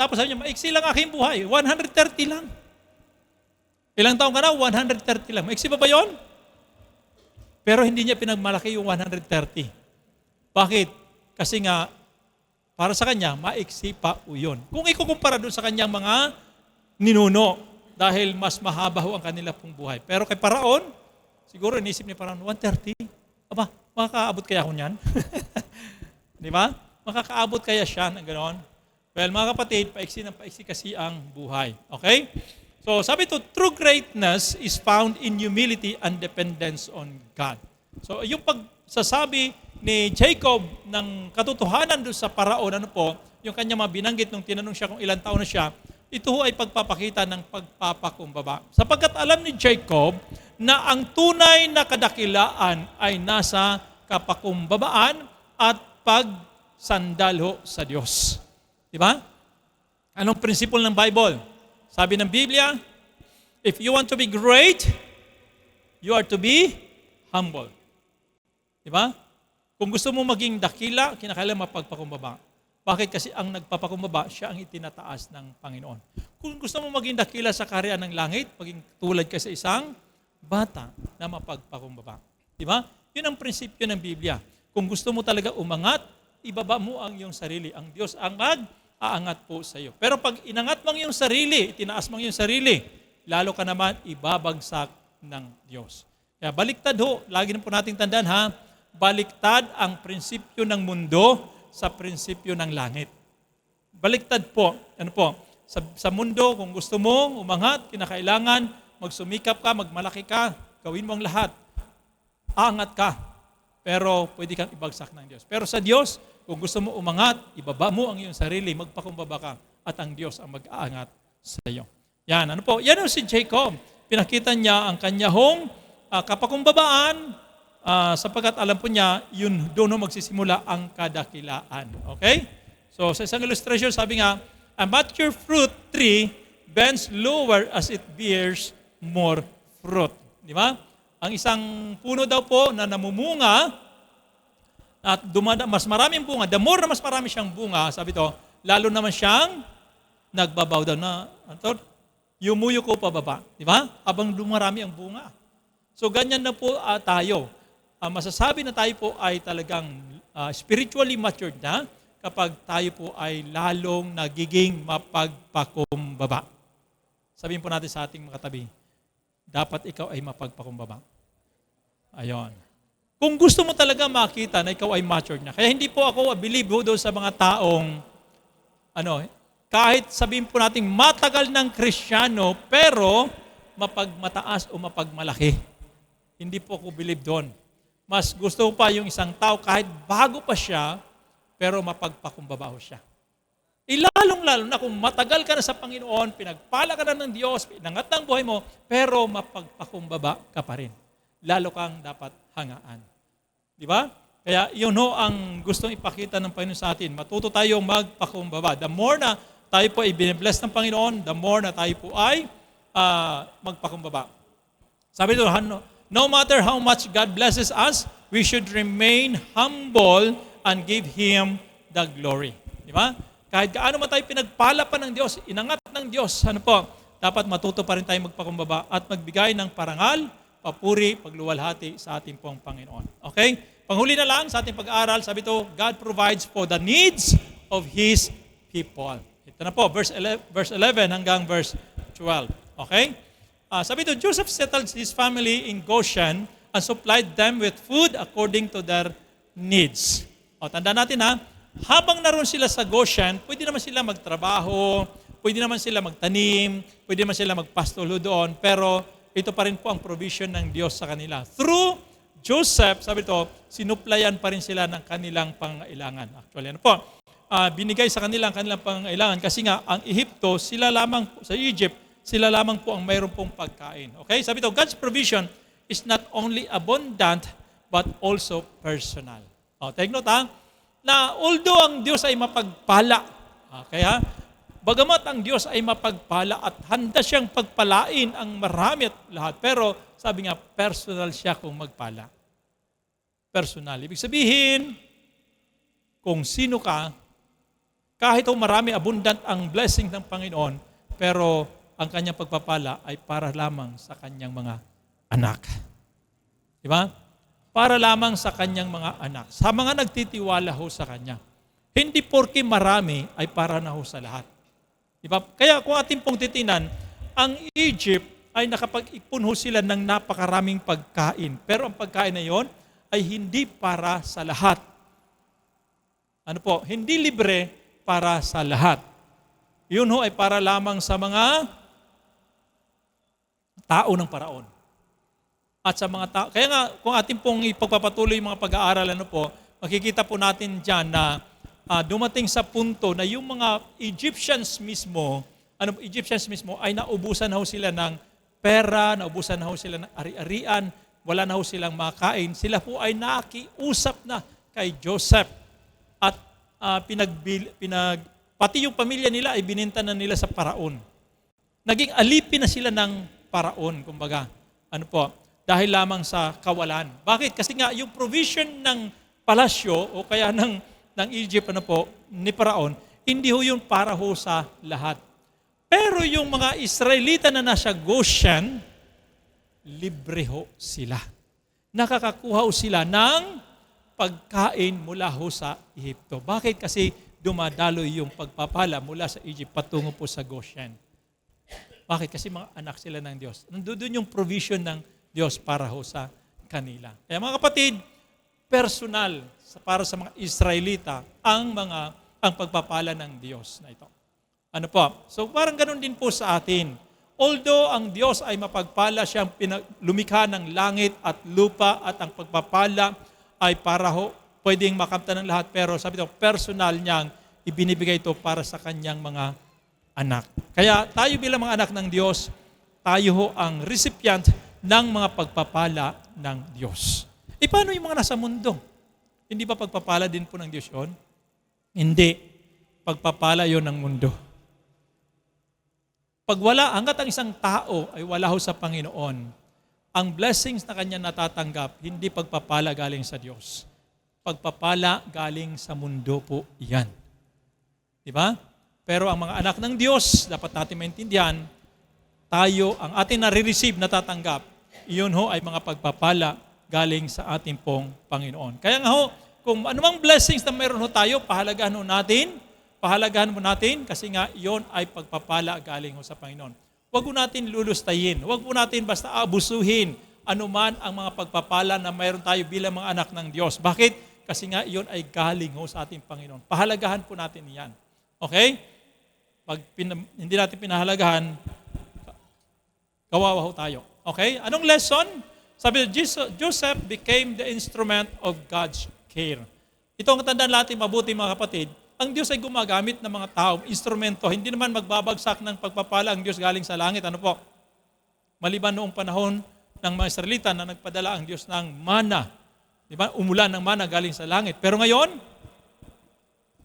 tapos sabi niya, maiksi lang aking buhay. 130 lang. Ilang taon ka na? 130 lang. Maiksi ba yun? Pero hindi niya pinagmalaki yung 130. Bakit? Kasi nga, para sa kanya, maiksi pa yun. Kung ikukumpara doon sa kanyang mga ninuno, dahil mas mahaba ho ang kanila pong buhay. Pero kay Paraon, siguro inisip ni Paraon, 130? Aba, makakaabot kaya ako niyan? Di ba? Makakaabot kaya siya ng gano'n? Well, mga kapatid, paiksi kasi ang buhay. Okay? So, sabi to, true greatness is found in humility and dependence on God. So, yung pagsasabi ni Jacob ng katotohanan doon sa Paraon, yung kanya binanggit nung tinanong siya kung ilang taon na siya, ito ay pagpapakita ng pagpapakumbaba. Sapagkat alam ni Jacob na ang tunay na kadakilaan ay nasa kapakumbabaan at pagsandal ho sa Diyos. Di ba? Anong prinsipyo ng Bible? Sabi ng Biblia, if you want to be great, you are to be humble. Di ba? Kung gusto mo maging dakila, kinakailangan mapagpakumbaba. Bakit? Kasi ang nagpapakumbaba, siya ang itinataas ng Panginoon. Kung gusto mo maging dakila sa kaharian ng langit, maging tulad ka sa isang bata na mapagpakumbaba. Di ba? Yun ang prinsipyo ng Biblia. Kung gusto mo talaga umangat, ibaba mo ang iyong sarili. Ang Diyos ang mag-aangat po sa iyo. Pero pag inangat mo ang iyong sarili, tinaas mo ang iyong sarili, lalo ka naman ibabagsak ng Diyos. Kaya baliktad ho, lagi na po nating tandaan ha, baliktad ang prinsipyo ng mundo sa prinsipyo ng langit. Baliktad po, sa mundo, kung gusto mo umangat, kinakailangan, magsumikap ka, magmalaki ka, gawin mo ang lahat. Aangat ka, pero pwede kang ibagsak ng Diyos. Pero sa Diyos, kung gusto mo umangat, ibaba mo ang iyong sarili, magpakumbaba ka, at ang Diyos ang mag-aangat sa iyo. Yan, yan si Jacob. Pinakita niya ang kanyang kapakumbabaan, sapagkat alam po niya, yun doon magsisimula ang kadakilaan. Okay? So sa isang illustration, sabi nga, a mature fruit tree bends lower as it bears more fruit. Di ba? Ang isang puno daw po na namumunga at mas maraming bunga, the more na mas marami siyang bunga, sabi to, lalo naman siyang nagbabaw daw na, yumuyuko pababa. Di ba? Habang dumarami ang bunga. So ganyan na po tayo. Masasabi na tayo po ay talagang spiritually matured na kapag tayo po ay lalong nagiging mapagpakumbaba. Sabihin po natin sa ating mga katabi, dapat ikaw ay mapagpakumbaba. Ayon. Kung gusto mo talaga makita na ikaw ay matured na, kaya hindi po ako believe doon sa mga taong, kahit sabihin po natin matagal ng Kristiyano, pero mapagmataas o mapagmalaki. Hindi po ako believe doon. Mas gusto ko pa yung isang tao kahit bago pa siya, pero mapagpakumbaba siya. Ilalong-lalo na kung matagal ka na sa Panginoon, pinagpala ka na ng Diyos, pinangat ng buhay mo, pero mapagpakumbaba ka pa rin. Lalo kang dapat hangaan. Di ba? Kaya yun ang gustong ipakita ng Panginoon sa atin. Matuto tayong magpakumbaba. The more na tayo po ay binibless ng Panginoon, the more na tayo po ay magpakumbaba. Sabi ito, no matter how much God blesses us, we should remain humble and give Him the glory. Di ba? Kahit gaano man tayo pinagpala pa ng Diyos, inangat ng Diyos, dapat matuto pa rin tayo magpakumbaba at magbigay ng parangal, papuri, pagluwalhati sa ating pong Panginoon. Okay? Panghuli na lang sa ating pag-aaral, sabi ito, God provides for the needs of His people. Ito na po, verse 11 hanggang verse 12. Okay? Sabi ito, Joseph settled his family in Goshen and supplied them with food according to their needs. Tandaan natin habang naroon sila sa Goshen, pwede naman sila magtrabaho, pwede naman sila magtanim, pwede naman sila magpastolo doon, pero ito pa rin po ang provision ng Diyos sa kanila. Through Joseph, sabi ito, sinuplayan pa rin sila ng kanilang pangailangan. Actually, binigay sa kanilang pangailangan kasi nga, ang Ehipto, sa Egypt, sila lamang po ang mayroon pong pagkain. Okay? Sabi ito, God's provision is not only abundant, but also personal. Take note na although ang Diyos ay mapagpala, kaya bagamat ang Diyos ay mapagpala at handa siyang pagpalain ang marami at lahat, pero sabi nga, personal siya kung magpala. Personal. Ibig sabihin, kung sino ka, kahit marami, abundant ang blessing ng Panginoon, pero ang kanyang pagpapala ay para lamang sa kanyang mga anak. Di ba? Para lamang sa kanyang mga anak. Sa mga nagtitiwala ho sa kanya. Hindi porke marami ay para na ho sa lahat. Diba? Kaya kung ating pong titinan, ang Egypt ay nakapag-ipon ho sila ng napakaraming pagkain. Pero ang pagkain na yon ay hindi para sa lahat. Hindi libre para sa lahat. Yun ho ay para lamang sa mga tao ng paraon. At sa mga tao. Kaya nga, kung ating pong ipagpapatuloy yung mga pag-aaral, makikita po natin dyan na dumating sa punto na yung mga Egyptians mismo ay naubusan na ho sila ng pera, naubusan na ho sila ng ari-arian, wala na ho silang makain. Sila po ay nakiusap na kay Joseph at pati yung pamilya nila ay bininta na nila sa paraon. Naging alipin na sila ng paraon, kumbaga. Dahil lamang sa kawalan. Bakit? Kasi nga, yung provision ng palasyo o kaya ng Egypt, ni Paraon, hindi ho yun para ho sa lahat. Pero yung mga Israelita na nasa Goshen, libre ho sila. Nakakakuha ho sila ng pagkain mula ho sa Ehipto. Bakit? Kasi dumadaloy yung pagpapala mula sa Egypt patungo po sa Goshen. Bakit? Kasi mga anak sila ng Diyos. Nandun yung provision ng Diyos para ho sa kanila. Kaya mga kapatid, personal para sa mga Israelita ang pagpapala ng Diyos na ito. Ano po? So parang ganun din po sa atin. Although ang Diyos ay mapagpala, siyang lumikha ng langit at lupa at ang pagpapala ay para ho, pwedeng makamtan ng lahat, pero sabi ito, personal niyang ibinibigay ito para sa kanyang mga anak. Kaya tayo bilang mga anak ng Diyos, tayo ho ang recipient ng mga pagpapala ng Diyos. E paano yung mga nasa mundo? Hindi ba pagpapala din po ng Diyos yun? Hindi. Pagpapala yon ng mundo. Pag wala, hanggat ang isang tao ay wala ho sa Panginoon, ang blessings na kanya natatanggap, hindi pagpapala galing sa Diyos. Pagpapala galing sa mundo po yan. Diba? Pero ang mga anak ng Diyos, dapat natin maintindihan, tayo, ang ating nare-receive, natatanggap, iyon ho ay mga pagpapala galing sa ating pong Panginoon. Kaya nga ho, kung anumang blessings na mayroon ho tayo, pahalagahan mo natin kasi nga iyon ay pagpapala galing ho sa Panginoon. Huwag po natin lulustayin, huwag po natin basta abusuhin anuman ang mga pagpapala na mayroon tayo bilang mga anak ng Diyos. Bakit? Kasi nga iyon ay galing ho sa ating Panginoon. Pahalagahan po natin iyan. Okay? Pag hindi natin pinahalagahan, kawawa ho tayo. Okay? Anong lesson? Sabi, Joseph became the instrument of God's care. Ito ang tandaan natin mabuti mga kapatid. Ang Diyos ay gumagamit ng mga tao, instrumento. Hindi naman magbabagsak ng pagpapala ang Diyos galing sa langit. Ano po? Maliban noong panahon ng mga Israelita na nagpadala ang Diyos ng mana. Diba? Umulan ng mana galing sa langit. Pero ngayon,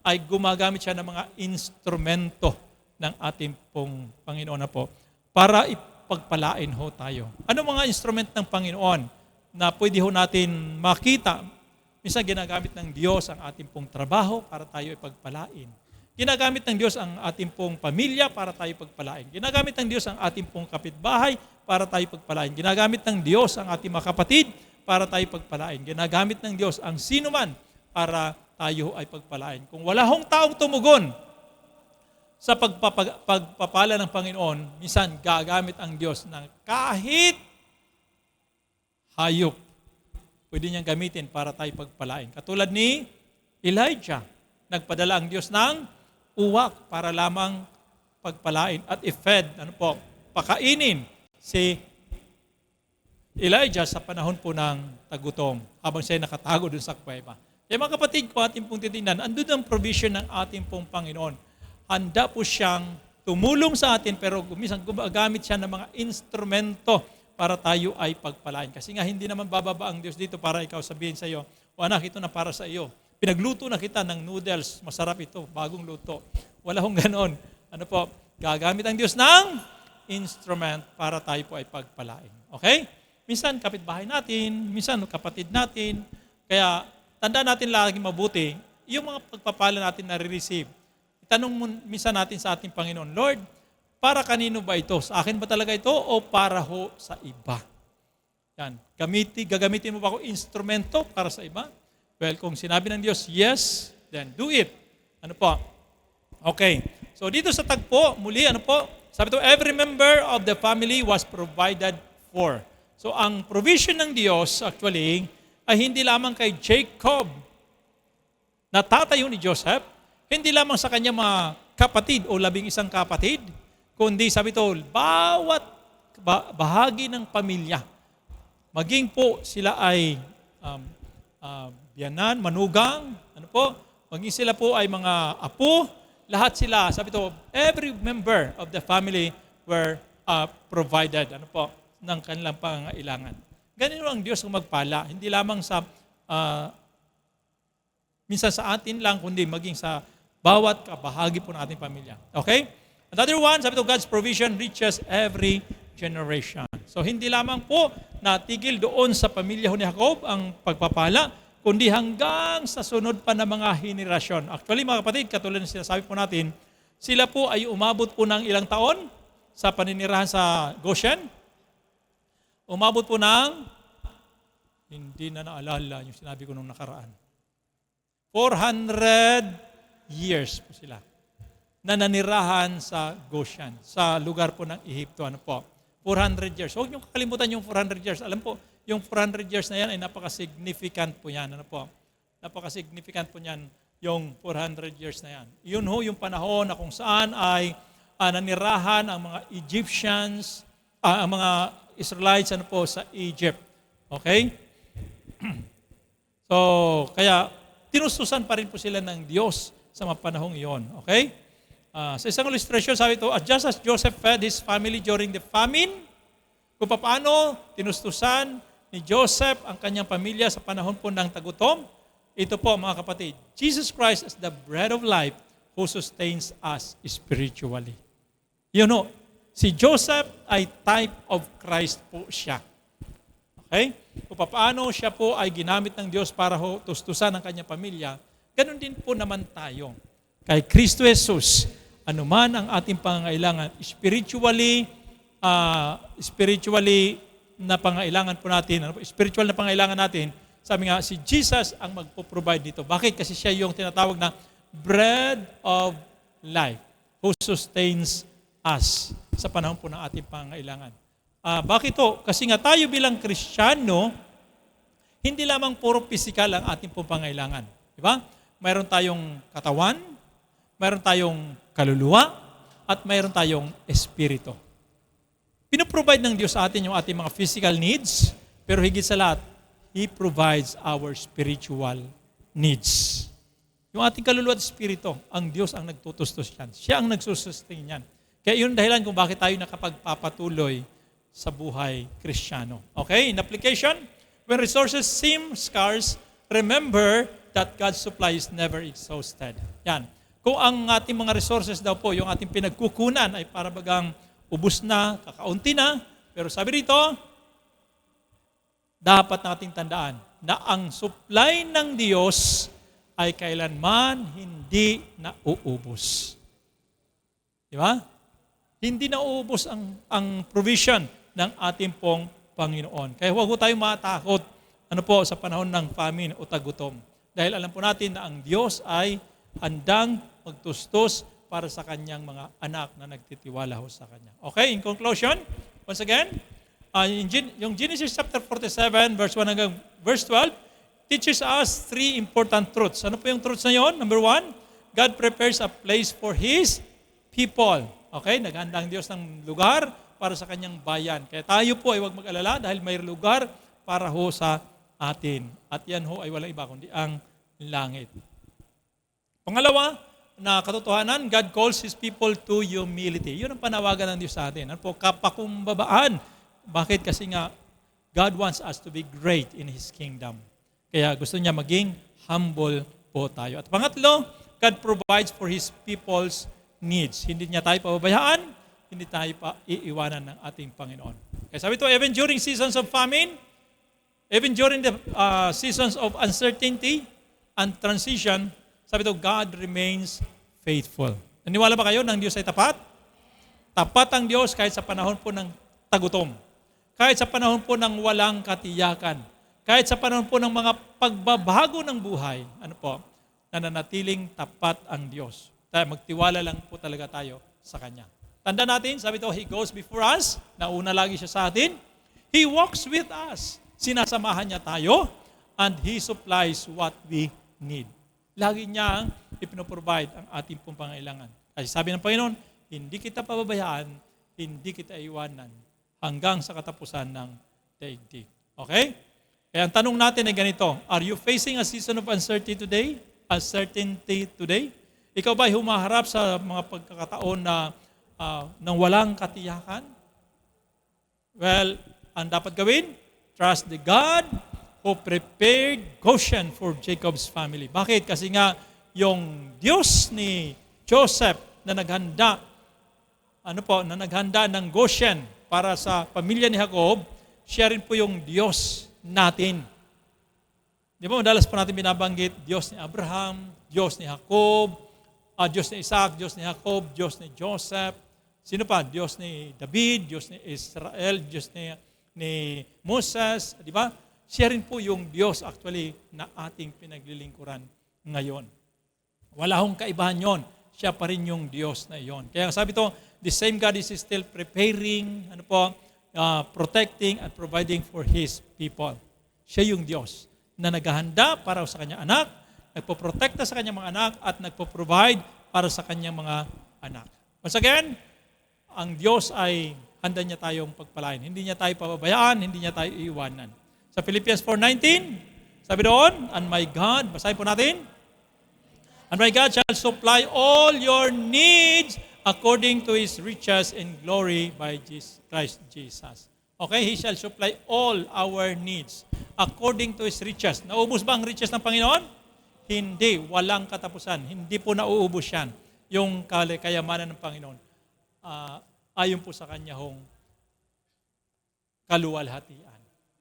ay gumagamit siya ng mga instrumento ng ating pong Panginoon na po para ipagpalain ho tayo. Ano mga instrument ng Panginoon na pwede ho natin makita? Minsan ginagamit ng Diyos ang ating pong trabaho para tayo ipagpalain. Ginagamit ng Diyos ang ating pong pamilya para tayo ipagpalain. Ginagamit ng Diyos ang ating pong kapitbahay para tayo ipagpalain. Ginagamit ng Diyos ang ating mga kapatid para tayo ipagpalain. Ginagamit ng Diyos ang sino man para tayo ay pagpalain. Kung wala hong taong tumugon sa pagpapala ng Panginoon, minsan gagamit ang Diyos ng kahit hayop. Pwede niyang gamitin para tayo pagpalain. Katulad ni Elijah, nagpadala ang Diyos ng uwak para lamang pagpalain at i-fed, pakainin si Elijah sa panahon po ng tagutom habang siya nakatago dun sa kuweba. Kaya mga kapatid ko, ating pong titignan, andun ang provision ng ating pong Panginoon. Handa po siyang tumulong sa atin pero minsan gumagamit siya ng mga instrumento para tayo ay pagpalain. Kasi nga hindi naman bababa ang Diyos dito para ikaw sabihin sa iyo, o anak, ito na para sa iyo. Pinagluto na kita ng noodles, masarap ito, bagong luto. Wala hong ganon. Gagamit ang Diyos ng instrument para tayo po ay pagpalain. Okay? Minsan kapitbahay natin, minsan kapatid natin. Kaya tandaan natin lagi mabuti, yung mga pagpapala natin na re-receive. Itanong minsan natin sa ating Panginoon, Lord, para kanino ba ito? Sa akin ba talaga ito o para ho sa iba? Yan. Gagamitin mo ba ako instrumento para sa iba? Well, kung sinabi ng Diyos, yes, then do it. Ano po? Okay. So dito sa tagpo, muli, sabi ito, every member of the family was provided for. So ang provision ng Diyos, actually, ay hindi lamang kay Jacob, na tatayo ni Joseph, hindi lamang sa kanya mga kapatid o 11 kapatid, kundi sabi ito, bawat bahagi ng pamilya, maging po sila ay biyanan, manugang, maging sila po ay mga apo, lahat sila, sabi ito, every member of the family were provided, ng kanilang pangailangan. Ganito ang Diyos kung magpala, hindi lamang sa, minsan sa atin lang, kundi maging sa bawat kabahagi po ng ating pamilya. Okay? Another one, sabi ito, God's provision reaches every generation. So, hindi lamang po natigil doon sa pamilya ni Jacob ang pagpapala, kundi hanggang sa sunod pa na mga henerasyon. Actually, mga kapatid, katulad ng sinasabi po natin, sila po ay umabot po ng ilang taon sa paninirahan sa Goshen. Umabot po ng, hindi na naalala yung sinabi ko nung nakaraan. 400 years po sila na nanirahan sa Goshen, sa lugar po ng Ehipto. Ano po? 400 years. Huwag niyong kakalimutan yung 400 years. Alam po, yung 400 years na yan ay napaka-significant po yan. Ano po? Napaka-significant po yan yung 400 years na yan. Yun ho yung panahon na kung saan ay nanirahan ang mga Egyptians, ang mga Israelites ano po, sa Egypt. Okay? So, kaya tinustusan pa rin po sila ng Diyos sa mga panahong iyon. Okay? Sa isang illustration, sabi ito, just as Joseph fed his family during the famine, kung paano tinustusan ni Joseph ang kanyang pamilya sa panahon po ng tagutom, ito po mga kapatid, Jesus Christ is the bread of life who sustains us spiritually. You know, si Joseph ay type of Christ po siya. Okay? Kung paano siya po ay ginamit ng Diyos para tustusan ang kanyang pamilya, ganun din po naman tayo. Kay Kristo Jesus, anuman ang ating pangangailangan, spiritually na pangailangan po natin, spiritual na pangailangan natin, sabi nga, si Jesus ang magpo-provide dito. Bakit? Kasi siya yung tinatawag na bread of life who sustains us sa panahon po ng ating pangailangan. Bakit to? Kasi nga tayo bilang Kristiyano, hindi lamang puro physical ang ating pong pangailangan. Di ba? Mayroon tayong katawan, mayroon tayong kaluluwa, at mayroon tayong espiritu. Pinoprovide ng Diyos sa atin yung ating mga physical needs, pero higit sa lahat, He provides our spiritual needs. Yung ating kaluluwa at espiritu, ang Diyos ang nagtutustos yan. Siya ang nagsusustain yan. Kaya yun dahilan kung bakit tayo nakapagpapatuloy sa buhay Kristiyano. Okay? In application, when resources seem scarce, remember that God's supply is never exhausted. Yan. Kung ang ating mga resources daw po, yung ating pinagkukunan ay para bagang ubus na, kakaunti na, pero sabi rito, dapat nating tandaan na ang supply ng Diyos ay kailanman hindi nauubos. Di ba? Hindi nauubos ang provision ng ating pong Panginoon. Kaya huwag tayong matakot sa panahon ng famine o tagutom. Dahil alam po natin na ang Diyos ay handang magtustos para sa kanyang mga anak na nagtitiwala ho sa kanya. Okay, in conclusion, once again, yung Genesis chapter 47, verse 1 hanggang verse 12, teaches us three important truths. Ano po yung truths na yun? Number 1, God prepares a place for His people. Okay, naghanda ang Diyos ng lugar para sa kanyang bayan. Kaya tayo po ay huwag mag-alala dahil may lugar para ho sa atin. At yan ho ay walang iba kundi ang langit. Pangalawa, na katotohanan, God calls His people to humility. Yun ang panawagan ng Diyos sa atin. Ano po? Kapakumbabaan. Bakit? Kasi nga, God wants us to be great in His kingdom. Kaya gusto niya maging humble po tayo. At pangatlo, God provides for His people's needs. Hindi niya tayo pababayaan, hindi tayo pa iiwanan ng ating Panginoon. Kaya sabi ito, even during seasons of famine, even during the seasons of uncertainty and transition, sabi ito, God remains faithful. Naniwala ba kayo ng Diyos ay tapat? Tapat ang Diyos kahit sa panahon po ng tagutom. Kahit sa panahon po ng walang katiyakan. Kahit sa panahon po ng mga pagbabago ng buhay. Ano po? Nananatiling tapat ang Diyos. Magtiwala lang po talaga tayo sa Kanya. Tanda natin, sabi ito, He goes before us. Nauna lagi siya sa atin. He walks with us. Sinasamahan niya tayo. And He supplies what we need. Lagi niya ipinoprovide ang ating pong pangailangan. Kasi sabi ng Panginoon, hindi kita pababayaan, hindi kita iwanan hanggang sa katapusan ng daigdig. Okay? Kaya ang tanong natin ay ganito, are you facing a season of uncertainty today? Uncertainty today? Ikaw ba ay humaharap sa mga pagkakataon na nang walang katiyakan? Well, ang dapat gawin, trust the God who prepared Goshen for Jacob's family. Bakit? Kasi nga, yung Diyos ni Joseph na naghanda, na naghanda ng Goshen para sa pamilya ni Jacob, siya rin po yung Diyos natin. Di ba, madalas pa natin binabanggit, Diyos ni Abraham, Diyos ni Jacob, Diyos ni Isaac, Diyos ni Jacob, Diyos ni Joseph. Sino pa? Diyos ni David, Diyos ni Israel, Diyos ni Moses. Di ba? Siya rin po yung Diyos actually na ating pinaglilingkuran ngayon. Wala hong kaibahan yon. Siya pa rin yung Diyos na iyon. Kaya sabi to, the same God is still preparing, protecting and providing for His people. Siya yung Diyos na naghahanda para sa kanyang anak, nagpoprotekta sa kanyang mga anak, at nagpo-provide para sa kanyang mga anak. Once again, ang Diyos ay handa niya tayong pagpalain. Hindi niya tayo pababayaan, hindi niya tayo iiwanan. Sa Philippians 4:19, sabi doon, and my God, basahin po natin, and my God shall supply all your needs according to His riches in glory by Christ Jesus. Okay, He shall supply all our needs according to His riches. Naubos ba ang riches ng Panginoon? Hindi, walang katapusan. Hindi po nauubos yan. Yung kayamanan ng Panginoon. Ayon po sa Kanya hong kaluwalhatian.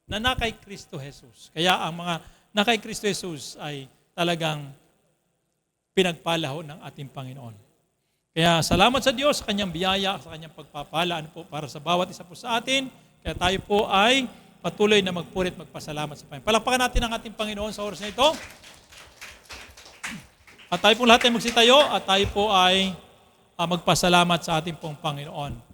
Na kay Kristo Jesus. Kaya ang mga na kay Kristo Jesus ay talagang pinagpala ng ating Panginoon. Kaya salamat sa Diyos sa Kanyang biyaya, sa Kanyang pagpapala po para sa bawat isa po sa atin. Kaya tayo po ay patuloy na magpuri at magpasalamat sa Panginoon. Palakpakan natin ang ating Panginoon sa oras na ito. At tayo po lahat ay magsitayo at tayo po ay magpasalamat sa ating pong Panginoon.